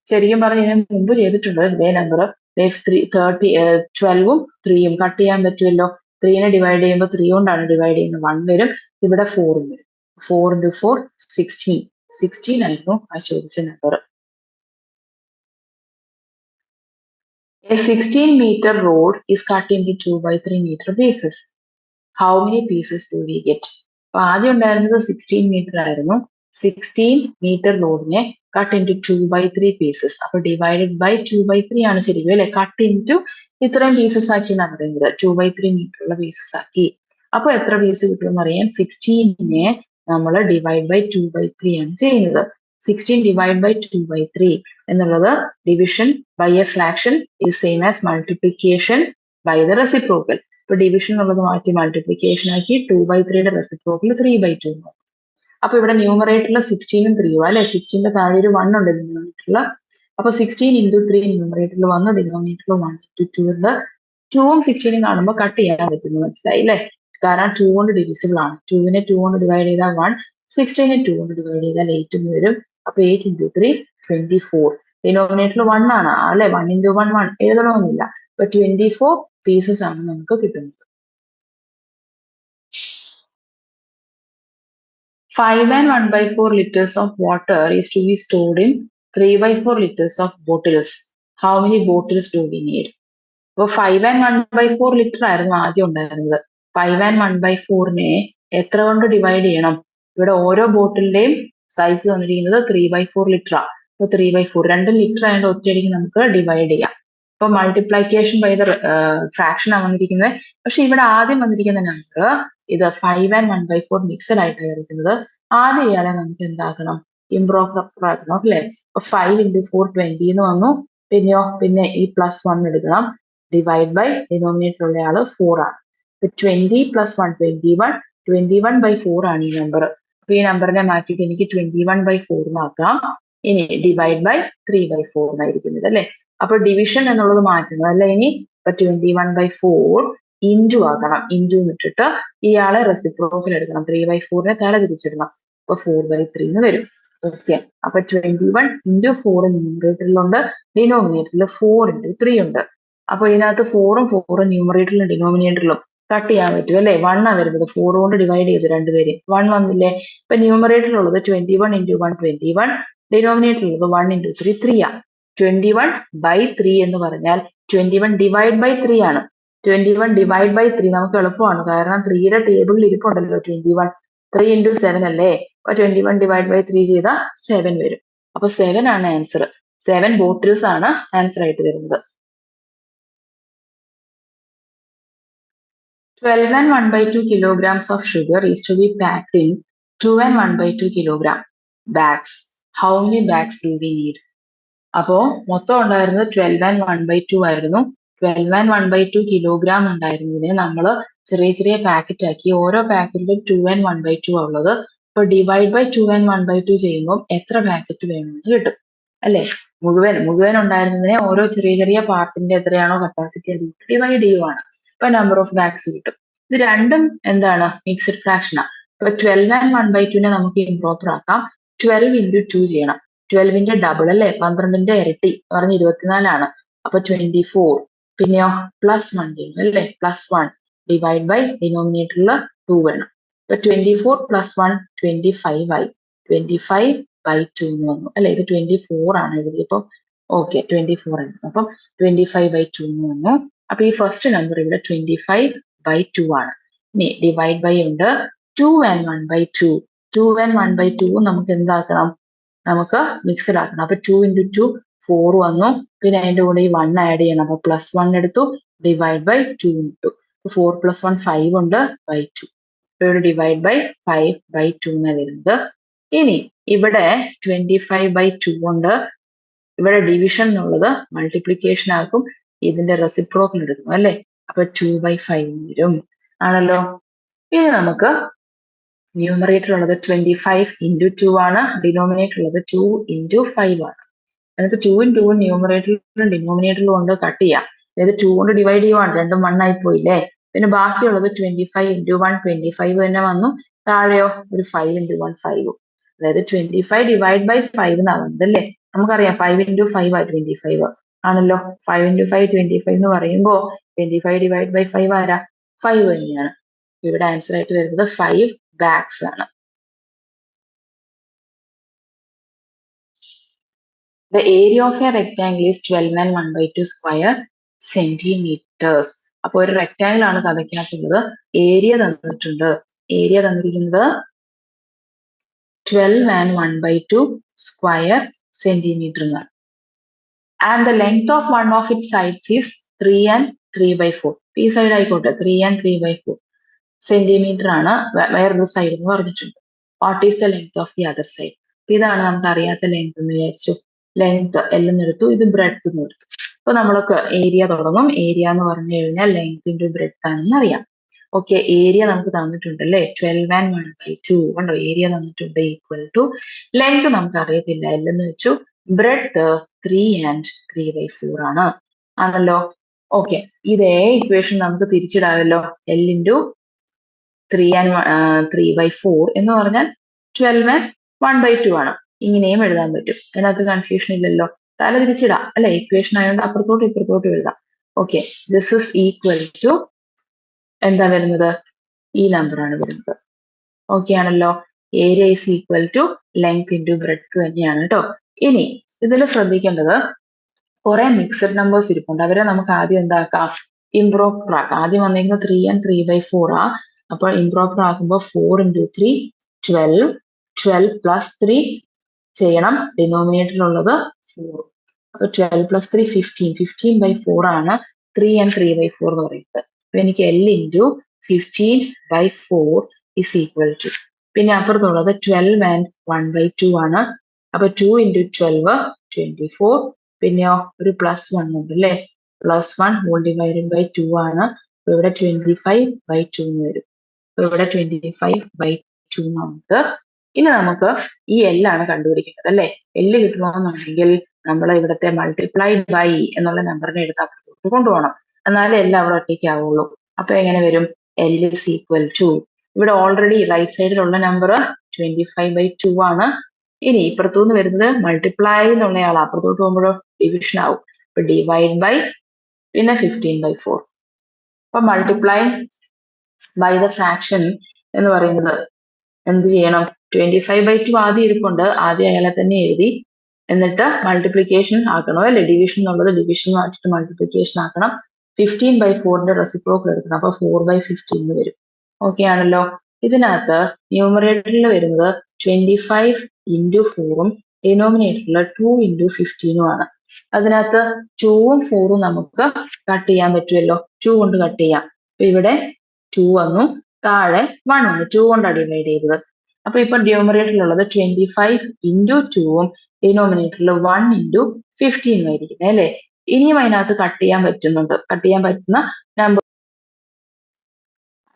ശരിക്കും പറഞ്ഞ് ഇതിന് മുമ്പ് ചെയ്തിട്ടുണ്ട് ഇതേ നമ്പർ. 12ഉം 3യും കട്ട് ചെയ്യാൻ പറ്റുമല്ലോ. 3നെ ഡിവൈഡ് ചെയ്യുമ്പോൾ 3 കൊണ്ടാണ് ഡിവൈഡ് ചെയ്യുന്നത്, 1 വരും. ഇവിടെ 4 വരും. 4 × 4 16. 16 ആയിരുന്നു ആ ചോദിച്ച number. A 16-meter road is cut into 2/3-meter pieces. How many pieces do we get? അപ്പൊ ആദ്യം ഉണ്ടായിരുന്നത് 16 മീറ്റർ ആയിരുന്നു. 16 മീറ്റർ റോഡിനെ കട്ട് ഇൻറ്റു 2/3 പീസസ്. അപ്പൊ ഡിവൈഡഡ് ബൈ 2/3 ആണ് ശരിക്കും അല്ലെ. കട്ട് ഇൻറ്റു ഇത്രയും പീസസ് ആക്കി എന്നാണ് പറയുന്നത്. 2/3 മീറ്റർ ഉള്ള പീസസ് ആക്കി. അപ്പൊ എത്ര പീസ് കിട്ടുമെന്ന് അറിയാൻ 16നെ നമ്മൾ ഡിവൈഡ് ബൈ 2/3 ആണ് ചെയ്യുന്നത്. 16 ഡിവൈഡ് ബൈ 2/3 എന്നുള്ളത് division by a fraction is same as multiplication by the reciprocal. ഇപ്പൊ ഡിവിഷൻ ഉള്ളത് മാറ്റി മൾട്ടിപ്ലിക്കേഷൻ ആക്കി. 2/3യുടെ റെസിപ്രോക്കൽ 3/2. അപ്പൊ ഇവിടെ ന്യൂമറേറ്ററിൽ 16ഉം 3യും അല്ലെ. 16ന്റെ താഴെ ഒരു 1 ഉണ്ട് ഡിനോമിനേറ്ററിൽ. അപ്പൊ 16 × 3 ന്യൂമറേറ്ററിൽ വന്നു, ഡിനോമിനേറ്ററിൽ 1 × 2 ഉണ്ട്. 2ഉം 16ഉം കാണുമ്പോൾ കട്ട് ചെയ്യാൻ പറ്റുന്നു, മനസ്സിലായി അല്ലെ. കാരണം 2 കൊണ്ട് ഡിവിസിബിൾ ആണ്. 2നെ 2 കൊണ്ട് ഡിവൈഡ് ചെയ്താൽ 1, 16നെ 2 കൊണ്ട് ഡിവൈഡ് ചെയ്താൽ 8 എന്ന് വരും. അപ്പൊ 8 × 3 24. ഡിനോമിനേറ്ററിൽ 1 ആണ് അല്ലെ. 1 × 1 1 എഴുതണമെന്നില്ല. അപ്പൊ 24 പീസസ് ആണ് നമുക്ക് കിട്ടുന്നത്. 5 and 1/4 liters of water is to be stored in 3/4 liters of bottles. How many bottles do we need? അപ്പൊ 5 and 1/4 ലിറ്റർ ആയിരുന്നു ആദ്യം ഉണ്ടായിരുന്നത്. 5 and 1/4നെ എത്ര കൊണ്ട് ഡിവൈഡ് ചെയ്യണം? ഇവിടെ ഓരോ ബോട്ടിലിന്റെയും സൈസ് തന്നിരിക്കുന്നത് 3/4 ലിറ്റർ ആണ്. അപ്പൊ 3/4 2 ലിറ്റർ ആയതുകൊണ്ട് ഒറ്റയടിക്ക് നമുക്ക് ഡിവൈഡ് ചെയ്യാം. അപ്പൊ മൾട്ടിപ്ലിക്കേഷൻ ബൈ ദ ഫ്രാക്ഷൻ ആണ് വന്നിരിക്കുന്നത്. പക്ഷെ ഇവിടെ ആദ്യം വന്നിരിക്കുന്ന നമ്പർ ഇത് 5 and 1/4 മിക്സഡ് ആയിട്ടാണ് എടുക്കുന്നത്. ആദ്യം ഇയാളെ നമുക്ക് എന്താക്കണം, ഇംപ്രോപ്പർ ആക്കണം അല്ലേ. അപ്പൊ 5 into 4 20 എന്ന് വന്നു. പിന്നെ ഈ +1 എടുക്കണം, ഡിവൈഡ് ബൈ ഡിനോമിനേറ്റർ ഉള്ള ആള് 4 ആണ്. 20 + 1 21, 21/4 ആണ് ഈ നമ്പർ. അപ്പൊ ഈ നമ്പറിനെ മാറ്റിയിട്ട് എനിക്ക് 21/4 എന്നാക്കാം. ഇനി ഡിവൈഡ് ബൈ 3/4 എന്നായിരിക്കുന്നത് അല്ലെ. അപ്പൊ ഡിവിഷൻ എന്നുള്ളത് മാറ്റണം അല്ലെ. ഇനി ഇപ്പൊ 21/4 ഇൻറ്റു ആക്കണം. ഇൻറ്റു ഇട്ടിട്ട് ഇയാളെ റെസിപ്രോക്കൽ എടുക്കണം. 3/4 തല തിരിച്ചിടണം. അപ്പൊ 4/3 എന്ന് വരും. ഓക്കെ, അപ്പൊ 21 into 4 ന്യൂമറേറ്ററിലുണ്ട്, ഡിനോമിനേറ്ററിൽ 4 into 3 ഉണ്ട്. അപ്പൊ ഇതിനകത്ത് 4ഉം 4ഉം ന്യൂമറേറ്ററിലും ഡിനോമിനേറ്ററിലും കട്ട് ചെയ്യാൻ പറ്റും അല്ലെ. 1 ആ വരുന്നത്. 4 കൊണ്ട് ഡിവൈഡ് ചെയ്ത് രണ്ടുപേരും 1 വന്നില്ലേ. ഇപ്പൊ ന്യൂമറേറ്ററിലുള്ളത് 21 into 1 21, ഡിനോമിനേറ്ററിലുള്ളത് 1 into 3 3 ആ. 21/3 എന്ന് പറഞ്ഞാൽ 21 divide by 3 ആണ്. 21 divide by 3 നമുക്ക് എളുപ്പമാണ്, കാരണം 3യുടെ ടേബിളിൽ ഇരിപ്പുണ്ടല്ലോ 21. 3 into 7 അല്ലേ. അപ്പൊ 21 divide by 3 ചെയ്താൽ 7 വരും. അപ്പൊ 7 ആണ് ആൻസർ. 7 ബോട്ടിൽസ് ആണ് ആൻസർ ആയിട്ട് വരുന്നത്. 12 and 1/2 kilograms of sugar is to be packed in 2 and 1/2 kilogram bags. How many bags do we need? അപ്പോ മൊത്തം ഉണ്ടായിരുന്നത് 12 and 1/2 ആയിരുന്നു. 12 and 1/2 കിലോഗ്രാം ഉണ്ടായിരുന്നതിനെ നമ്മൾ ചെറിയ ചെറിയ പാക്കറ്റ് ആക്കി. ഓരോ പാക്കറ്റിലും 2 and 1/2 ആ ഉള്ളത്. അപ്പൊ ഡിവൈഡ് ബൈ 2 and 1/2 ചെയ്യുമ്പോൾ എത്ര പാക്കറ്റ് വേണമെന്ന് കിട്ടും അല്ലെ. മുഴുവൻ ഉണ്ടായിരുന്നതിനെ ഓരോ ചെറിയ ചെറിയ പാർട്ടിന്റെ എത്രയാണോ കപ്പാസിറ്റി അത് ഡിവൈഡ് ചെയ്യുവാണ്. അപ്പൊ നമ്പർ ഓഫ് ബാഗ്സ് കിട്ടും. ഇത് രണ്ടും എന്താണ്, മിക്സഡ് ഫ്രാക്ഷനാ. അപ്പൊ 12 and 1/2 നമുക്ക് ഇംപ്രോപ്പർ ആക്കാം. 12 into 2 ചെയ്യണം. 12ന്റെ ഡബിൾ അല്ലേ, 12ന്റെ ഇരട്ടി പറഞ്ഞ് 24 അപ്പൊ 24. പിന്നെയോ +1 ചെയ്യണം അല്ലേ. +1 ഡിവൈഡ് ബൈ ഡിനോമിനേറ്ററിൽ 2 വേണം. അപ്പൊ 24 + 1 25 ആയി. 25/2 എന്ന് വന്നു അല്ലെ. ഇത് 24 ആണ് എഴുതിയപ്പോ. ഓക്കെ, 24 ആയിരുന്നു. അപ്പം 25/2 എന്ന് വന്നു. അപ്പൊ ഈ ഫസ്റ്റ് നമ്പർ ഇവിടെ 25/2 ആണ്. ഇനി ഡിവൈഡ് ബൈ ഉണ്ട്. 2 and 1/2. 2 and 1/2 നമുക്ക് എന്താക്കണം, നമുക്ക് മിക്സഡ് ആക്കണം. അപ്പൊ 2 into 2 4 വന്നു. പിന്നെ അതിന്റെ കൂടെ ഈ 1 ആഡ് ചെയ്യണം. അപ്പൊ +1 എടുത്തു, ഡിവൈഡ് ബൈ 2 ഇട്ടു. 4 + 1 5 ഉണ്ട് ബൈ 2. ഇവിടെ ഡിവൈഡ് ബൈ 5/2 എന്നാണ് വരുന്നത്. ഇനി ഇവിടെ 25/2 ഉണ്ട്. ഇവിടെ ഡിവിഷൻ എന്നുള്ളത് മൾട്ടിപ്ലിക്കേഷൻ ആക്കും. ഇതിന്റെ റെസിപ്രോക്കൽ എടുക്കും അല്ലെ. അപ്പൊ 2/5 വരും ആണല്ലോ. ഇനി നമുക്ക് ന്യൂമറേറ്റർ ഉള്ളത് 25 into 2 ആണ്. ഡിനോമിനേറ്റർ ഉള്ളത് 2 into 5 ആണ്. എന്നിട്ട് 2 2 ന്യൂമറേറ്ററിലും ഡിനോമിനേറ്ററിലും ഉണ്ട്, കട്ട് ചെയ്യാം. അതായത് 2 കൊണ്ട് ഡിവൈഡ് ചെയ്യുവാണ്, രണ്ടും 1 ആയി പോയില്ലേ. പിന്നെ ബാക്കിയുള്ളത് 25 into 1 25 തന്നെ വന്നു. താഴെയോ ഒരു 5 into 1 5. അതായത് 25 divide by 5 എന്നാവുന്നത് അല്ലേ. നമുക്കറിയാം 5 into 5 ആ 25 ആണല്ലോ. 5 into 5 25 എന്ന് പറയുമ്പോ 25 divide by 5 ആരാ, 5 തന്നെയാണ്. ഇവിടെ ആൻസർ ആയിട്ട് വരുന്നത് 5 bags ആണ്. The area of a rectangle is 12 and 1/2 square centimeters. അപ്പൊ ഒരു റെക്ടാങ്കിൾ ആണ് കഥയ്ക്കകത്തുള്ളത്. ഏരിയ തന്നിട്ടുണ്ട്. ഏരിയ തന്നിരിക്കുന്നത് 12 and 1/2 square centimeter എന്നാണ്. And the length of one of its sides is 3 and 3/4. ഈ സൈഡ് ആയിക്കോട്ടെ, 3 and 3/4 സെന്റിമീറ്റർ ആണ് വേറൊരു സൈഡ് എന്ന് പറഞ്ഞിട്ടുണ്ട്. What is the length of the other side? ഇതാണ് നമുക്ക് അറിയാത്ത ലെങ്ത് എന്ന് വിചാരിച്ചു. ലെങ്ത് എല്ലാം എടുത്തു, ഇത് ബ്രെഡ്ത്ത് എന്ന് എടുത്തു. അപ്പൊ നമ്മൾക്ക് ഏരിയ തുടങ്ങും. ഏരിയ എന്ന് പറഞ്ഞു കഴിഞ്ഞാൽ ലെങ്ത് ഇൻറ്റു ബ്രെഡ്ത്ത് ആണെന്ന് അറിയാം. ഓക്കെ, ഏരിയ നമുക്ക് തന്നിട്ടുണ്ട് അല്ലേ. 12 and 1/2 കണ്ടോ, ഏരിയ തന്നിട്ടുണ്ട് ഈക്വൽ ടു ലെങ്ത് നമുക്ക് അറിയത്തില്ല, എല്ലെന്ന് വെച്ചു. ബ്രെഡ്ത്ത് 3 and 3/4 ആണ് ആണല്ലോ. ഓക്കെ, ഇതേ ഇക്വേഷൻ നമുക്ക് തിരിച്ചിടാമല്ലോ. L into 3 and 3/4 എന്ന് പറഞ്ഞാൽ 12 and 1/2 ആണ്. ഇങ്ങനെയും എഴുതാൻ പറ്റും, അതിനകത്ത് കൺഫ്യൂഷൻ ഇല്ലല്ലോ. തല തിരിച്ചിടാം അല്ലെ, ഇക്വേഷൻ ആയതുകൊണ്ട് അപ്പുറത്തോട്ടും ഇപ്പുറത്തോട്ടും എഴുതാം. Okay, this is equal to എന്താ വരുന്നത്, ഈ നമ്പർ ആണ് വരുന്നത്. ഓക്കെ ആണല്ലോ. Area is equal to length into breadth തന്നെയാണ് കേട്ടോ. ഇനി ഇതിൽ ശ്രദ്ധിക്കേണ്ടത് കുറെ മിക്സഡ് നമ്പേഴ്സ് ഇരിപ്പുണ്ട്. അവരെ നമുക്ക് ആദ്യം എന്താക്കാം, ഇംപ്രോപ്പർ ആക്കാം. ആദ്യം വന്നിരിക്കുന്നത് 3 and 3/4 ആ. അപ്പോൾ ഇംപ്രോപ്പർ ആക്കുമ്പോൾ 4 into 3 12 12 + 3 ചെയ്യണം. ഡിനോമിനേറ്ററിലുള്ളത് 4. അപ്പൊ 12 പ്ലസ് 3 15. 15/4 ആണ് 3 and 3/4 എന്ന് പറയുന്നത്. അപ്പൊ എനിക്ക് L into 15/4 is equal to, പിന്നെ അപ്പുറത്തുള്ളത് 12 and 1/2 ആണ്. അപ്പൊ 2 into 12 24, പിന്നെയോ ഒരു +1 ഉണ്ട് അല്ലേ, +1 whole divided by 2 ആണ്. അപ്പൊ ഇവിടെ 25/2 എന്ന് വരും. അപ്പൊ ഇവിടെ 25/2 നമുക്ക്. ഇനി നമുക്ക് ഈ L ആണ് കണ്ടുപിടിക്കേണ്ടത് അല്ലേ. L കിട്ടണമെന്നുണ്ടെങ്കിൽ നമ്മൾ ഇവിടുത്തെ മൾട്ടിപ്ലൈ ബൈ എന്നുള്ള നമ്പറിനെ എടുത്ത് അപ്പുറത്തോട്ട് കൊണ്ടുപോകണം, എന്നാലേ L അവിടെ ഒറ്റയ്ക്കാവുള്ളൂ. അപ്പൊ എങ്ങനെ വരും, L is equal to, ഇവിടെ ഓൾറെഡി റൈറ്റ് സൈഡിലുള്ള നമ്പർ 25/2 ആണ്. ഇനി ഇപ്പുറത്തുനിന്ന് വരുന്നത് മൾട്ടിപ്ലൈ എന്നുള്ളയാളാണ്, അപ്പുറത്തോട്ട് പോകുമ്പോഴോ ഡിവിഷൻ ആവും. അപ്പൊ ഡിവൈഡ് ബൈ പിന്നെ 15/4. അപ്പൊ മൾട്ടിപ്ലൈ ബൈ ദ ഫ്രാക്ഷൻ എന്ന് പറയുന്നത് എന്ത് ചെയ്യണം, 25/2 ആദ്യം ഇരിപ്പുണ്ട്, ആദ്യം അയാളെ തന്നെ എഴുതി, എന്നിട്ട് മൾട്ടിപ്ലിക്കേഷൻ ആക്കണം അല്ലെ. ഡിവിഷൻ എന്നുള്ളത് ഡിവിഷൻ മാറ്റിട്ട് മൾട്ടിപ്ലിക്കേഷൻ ആക്കണം. 15/4ന്റെ റെസിപ്രോക്കൽ എടുക്കണം, അപ്പൊ 4/15 എന്ന് വരും. ഓക്കെ ആണല്ലോ. ഇതിനകത്ത് ന്യൂമറേറ്ററിൽ വരുന്നത് 25 into 4ഉം ഡിനോമിനേറ്ററിൽ 2 into 15ഉം ആണ്. അതിനകത്ത് 2ഉം 4ഉം നമുക്ക് കട്ട് ചെയ്യാൻ പറ്റുമല്ലോ, 2 കൊണ്ട് കട്ട് ചെയ്യാം. അപ്പൊ ഇവിടെ 2 വന്നു, താഴെ 1 വന്നു, 2 കൊണ്ടാണ് ഡിവൈഡ് ചെയ്തത്. അപ്പൊ ഇപ്പൊ ന്യൂമറേറ്ററിലുള്ളത് 25 into 2ഉം ഡിനോമിനേറ്ററിൽ 1 into 15 ആയിരിക്കുന്നത് അല്ലെ. ഇനിയും അതിനകത്ത് കട്ട് ചെയ്യാൻ പറ്റുന്നുണ്ട്, കട്ട് ചെയ്യാൻ പറ്റുന്ന നമ്പർ,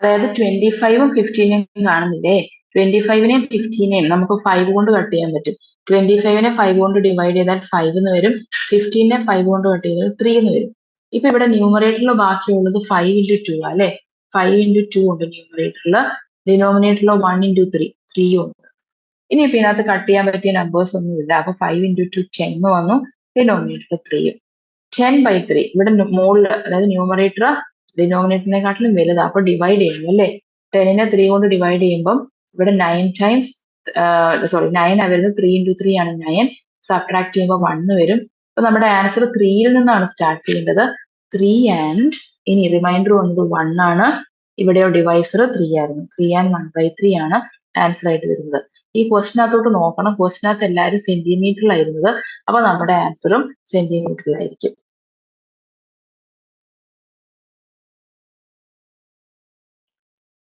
അതായത് 25ഉം 15ഉം കാണുന്നില്ലേ, 25നെയും 15നെയും നമുക്ക് 5 കൊണ്ട് കട്ട് ചെയ്യാൻ പറ്റും. 25നെ 5 കൊണ്ട് ഡിവൈഡ് ചെയ്താൽ 5 എന്ന് വരും, 15നെ 5 കൊണ്ട് കട്ട് ചെയ്താൽ 3 എന്ന് വരും. ഇപ്പൊ ഇവിടെ ന്യൂമറേറ്ററിൽ ബാക്കിയുള്ളത് 5 into 2 അല്ലെ, 5 into 2 ഉണ്ട് ന്യൂമറേറ്ററിൽ, ഡിനോമിനേറ്ററിൽ 1 into 3 ഉണ്ട്. ഇനി ഇപ്പൊ ഇതിനകത്ത് കട്ട് ചെയ്യാൻ പറ്റിയ നമ്പേഴ്സ് ഒന്നുമില്ല, അപ്പൊ 5 into 2 10 വന്നു, ഡിനോമിനേറ്ററിൽ 3. 10/3 ഇവിടെ മുകളിൽ, അതായത് ന്യൂമറേറ്റർ ഡിനോമിനേറ്ററിനെക്കാട്ടിലും വലുതാണ്, അപ്പൊ ഡിവൈഡ് ചെയ്യുന്നു അല്ലേ. 10നെ 3 കൊണ്ട് ഡിവൈഡ് ചെയ്യുമ്പോൾ ഇവിടെ 9 times 9 ആ വരുന്നത്, 3 into 3 ആണ് 9, സബ്ട്രാക്ട് ചെയ്യുമ്പോൾ 1 വരും. അപ്പൊ നമ്മുടെ ആൻസർ 3യിൽ നിന്നാണ് സ്റ്റാർട്ട് ചെയ്യേണ്ടത്. 3 and ഇനി റിമൈൻഡർ വന്നത് 1 ആണ്, ഇവിടെയോ ഡിവൈസർ 3 ആയിരുന്നു, 3 and 1/3 ആണ് ആൻസർ ആയിട്ട് വരുന്നത്. ഈ ക്വസ്റ്റിനകത്തോട്ട് നോക്കണം, ക്വസ്റ്റിനകത്ത് എല്ലാവരും സെന്റിമീറ്ററിലായിരുന്നത്, അപ്പൊ നമ്മുടെ ആൻസറും സെന്റിമീറ്ററിലായിരിക്കും.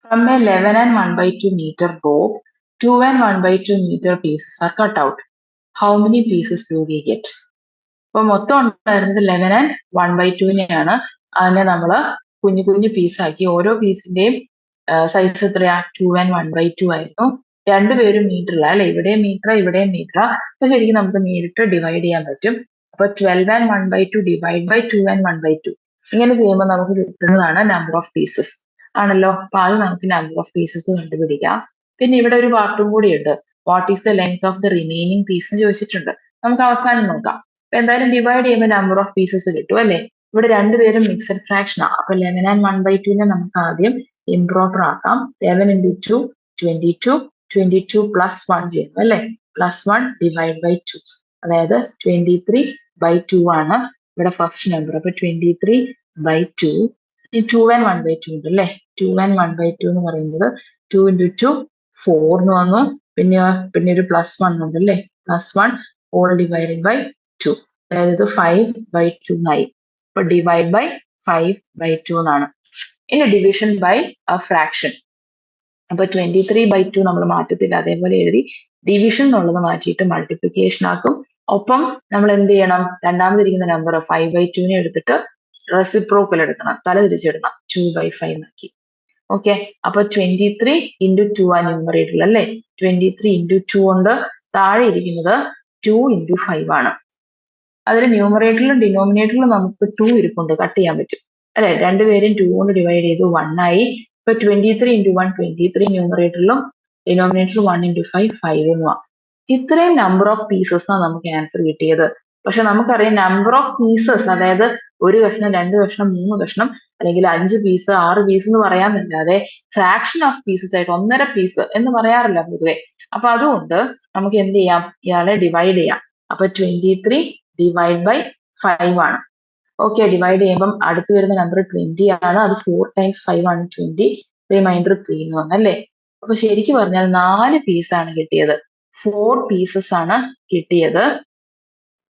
From a 11 and 1/2 meter rope, 2 and 1/2 meter pieces are cut out. How many pieces do we get? അപ്പൊ മൊത്തം ഉണ്ടായിരുന്നത് 11 and 1/2നെയാണ്. അതിനെ നമ്മൾ കുഞ്ഞു കുഞ്ഞു പീസാക്കി, ഓരോ പീസിന്റെയും സൈസ് എത്രയാ, 2 and 1/2 ആയിരുന്നു. രണ്ടുപേരും മീറ്ററില്ല അല്ലെ, ഇവിടെയും മീറ്റർ ഇവിടെയും മീറ്റർ. അപ്പൊ ശരിക്കും നമുക്ക് നേരിട്ട് ഡിവൈഡ് ചെയ്യാൻ പറ്റും. അപ്പൊ 12 and 1/2 ഡിവൈഡ് ബൈ 2 and 1/2, ഇങ്ങനെ ചെയ്യുമ്പോൾ നമുക്ക് കിട്ടുന്നതാണ് നമ്പർ ഓഫ് പീസസ് ആണല്ലോ. അപ്പൊ അത് നമുക്ക് നമ്പർ ഓഫ് പീസസ് കണ്ടുപിടിക്കാം. പിന്നെ ഇവിടെ ഒരു പാർട്ടും കൂടി ഉണ്ട്, what is the length of the remaining piece എന്ന് ചോദിച്ചിട്ടുണ്ട്. നമുക്ക് അവസാനം നോക്കാം. അപ്പൊ എന്തായാലും ഡിവൈഡ് ചെയ്യുമ്പോൾ നമ്പർ ഓഫ് പീസസ് കിട്ടും അല്ലെ. ഇവിടെ രണ്ടുപേരും മിക്സഡ് ഫ്രാക്ഷൻ ആണ്, അപ്പൊ 11 and 1/2നെ നമുക്ക് ആദ്യം ഇംപ്രോപ്പർ ആക്കാം. 11 into 2 22, 22 plus 1 ചെയ്യുന്നു അല്ലെ, +1 ഡിവൈഡ് ബൈ 2, അതായത് 23/2 ആണ് ഇവിടെ ഫസ്റ്റ് നമ്പർ. അപ്പൊ 23/2, 2 and 1/2 ഉണ്ട് അല്ലെ. 2 and 1/2 എന്ന് പറയുന്നത് 2 into 2 4 എന്ന് വന്നു, പിന്നെ ഒരു +1 ഉണ്ട് അല്ലെ, +1 all divided by 2, അതായത് ഇത് 5/2 ആയി. അപ്പൊ ഡിവൈഡ് ബൈ 5/2 എന്നാണ്. ഇനി ഡിവിഷൻ ബൈ a fraction. അപ്പൊ 23/2 നമ്മൾ മാറ്റത്തില്ല, അതേപോലെ എഴുതി. ഡിവിഷൻ എന്നുള്ളത് മാറ്റിയിട്ട് മൾട്ടിപ്ലിക്കേഷൻ ആക്കും. ഒപ്പം നമ്മൾ എന്ത് ചെയ്യണം, രണ്ടാമതിരിക്കുന്ന നമ്പർ 5/2നെ എടുത്തിട്ട് റെസിപ്രോക്കൽ എടുക്കണം, തല തിരിച്ചിടണം, 2/5 ആക്കി. ഓക്കെ, അപ്പൊ 23 into 2 ആ ന്യൂമറേറ്ററിൽ അല്ലെ. 23 into 2 കൊണ്ട് താഴെ ഇരിക്കുന്നത് 2 into 5 ആണ്. അതിൽ ന്യൂമറേറ്ററിലും ഡിനോമിനേറ്ററിലും നമുക്ക് 2 ഇരിപ്പുണ്ട്, കട്ട് ചെയ്യാൻ പറ്റും അല്ലെ. രണ്ടുപേരും 2 കൊണ്ട് ഡിവൈഡ് ചെയ്തു, 1 ആയി. ഇപ്പൊ 23 into 1 23 ന്യൂമറേറ്ററിലും ഡിനോമിനേറ്ററിൽ 1 into 5 5 എന്നുമാണ്. ഇത്രയും നമ്പർ ഓഫ് പീസസ് ആണ് നമുക്ക് ആൻസർ കിട്ടിയത്. പക്ഷെ നമുക്കറിയാം നമ്പർ ഓഫ് പീസസ്, അതായത് ഒരു കഷ്ണം, 2 കഷ്ണം, 3 കഷ്ണം, അല്ലെങ്കിൽ 5 പീസ് 6 പീസ് എന്ന് പറയാമെന്നല്ലാതെ ഫ്രാക്ഷൻ ഓഫ് പീസസ് ആയിട്ട് 1.5 പീസ് എന്ന് പറയാറില്ല പൊതുവെ. അപ്പൊ അതുകൊണ്ട് നമുക്ക് എന്ത് ചെയ്യാം, ഇയാളെ ഡിവൈഡ് ചെയ്യാം. അപ്പൊ 23 ഡിവൈഡ് ബൈ 5 ആണ്. ഓക്കെ, ഡിവൈഡ് ചെയ്യുമ്പോൾ അടുത്ത് വരുന്ന നമ്പർ 20 ആണ്, അത് 4 times 5 ആണ് 20, റിമൈൻഡർ 3 എന്ന് വന്നല്ലേ. അപ്പൊ ശരിക്കും പറഞ്ഞാൽ 4 പീസാണ് കിട്ടിയത്, 4 പീസസ് ആണ് കിട്ടിയത്.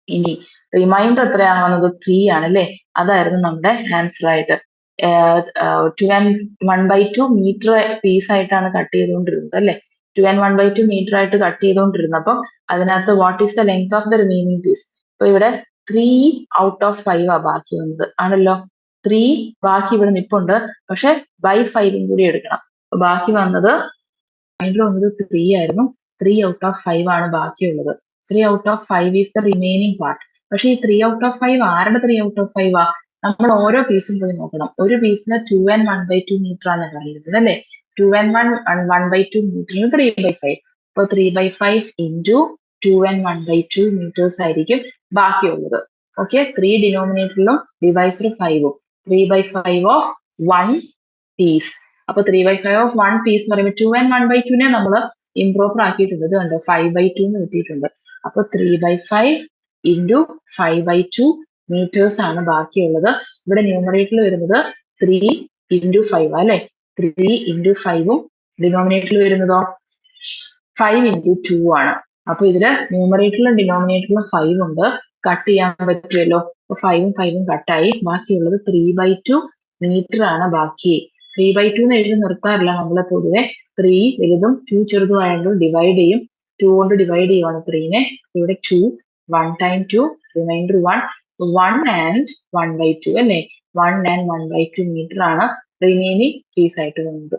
ഇനി റിമൈൻഡർ എത്രയാണ് വന്നത്? 3 ആണ് അല്ലേ? അതായിരുന്നു നമ്മുടെ ആൻസർ ആയിട്ട്. 1/2 മീറ്റർ പീസ് ആയിട്ടാണ് കട്ട് ചെയ്തുകൊണ്ടിരുന്നത് അല്ലേ? 1/2 മീറ്റർ ആയിട്ട് കട്ട് ചെയ്തുകൊണ്ടിരുന്നപ്പം അതിനകത്ത് what is the length of the remaining piece? അപ്പൊ ഇവിടെ 3 ഔട്ട് ഓഫ് 5 ആ ബാക്കി വന്നത് ആണല്ലോ. 3 ബാക്കി ഇവിടെ നിപ്പുണ്ട്, പക്ഷെ ബൈ 5 കൂടി എടുക്കണം. അപ്പൊ ബാക്കി വന്നത് റിമൈൻഡർ വന്നത് 3 ആയിരുന്നു. 3 ഔട്ട് ഓഫ് 5 ആണ് ബാക്കിയുള്ളത്. 3 out of 5 is the remaining part. പക്ഷെ ഈ 3 ഔട്ട് ഓഫ് 5 ആരുടെ 3 ഔട്ട് ഓഫ് 5 ആ? നമ്മൾ ഓരോ പീസും പോയി നോക്കണം. ഒരു പീസിന് 2 and 1/2 മീറ്റർ ആണ് പറയുന്നത് അല്ലേ? 2 and 1/2 മീറ്ററിന് 3/5. അപ്പൊ 3/5 ഇൻറ്റു 2 and 1/2 മീറ്റേഴ്സ് ആയിരിക്കും ബാക്കിയുള്ളത്. ഓക്കെ, 3 ഡിനോമിനേറ്ററിലും ഡിവൈസർ 5ഉം. 3/5 ഓഫ് 1 പീസ്. അപ്പൊ 3/5 ഓഫ് 1 പീസ് എന്ന് പറയുമ്പോൾ 2 and 1/2 നമ്മൾ ഇംപ്രോപ്പർ ആക്കിയിട്ടുണ്ട്. ഇത് കണ്ടോ, 5/2 എന്ന് കിട്ടിയിട്ടുണ്ട്. അപ്പൊ 3/5 ഇൻറ്റു 5/2 മീറ്റേഴ്സ് ആണ് ബാക്കിയുള്ളത്. ഇവിടെ ന്യൂമറേറ്ററിൽ വരുന്നത് 3 ഇൻറ്റു 5 അല്ലെ? 3 ഇൻറ്റു 5ഉം ഡിനോമിനേറ്ററിൽ വരുന്നതോ 5 ഇൻറ്റു 2 ആണ്. അപ്പൊ ഇതില് ന്യൂമറേറ്ററിലും ഡിനോമിനേറ്ററിലും 5 ഉണ്ട്. കട്ട് ചെയ്യാൻ പറ്റുമല്ലോ. അപ്പൊ 5ഉം 5ഉം കട്ടായി. ബാക്കിയുള്ളത് 3/2 മീറ്റർ ആണ് ബാക്കി. 3/2 എന്ന് എഴുതി നിർത്താറില്ല നമ്മൾ പൊതുവെ. 3 വലുതും 2 ചെറുതും ആയതുകൊണ്ട് ഡിവൈഡ് ചെയ്യും. 2 കൊണ്ട് ഡിവൈഡ് ചെയ്യുവാണ് 3നെ. ഇവിടെ 2, 1 time 2, റിമൈൻഡർ 1, 1 and 1/2 അല്ലേ? 1 and 1/2 മീറ്റർ ആണ് റിമൈനിങ് പീസ് ആയിട്ട് വന്നത്.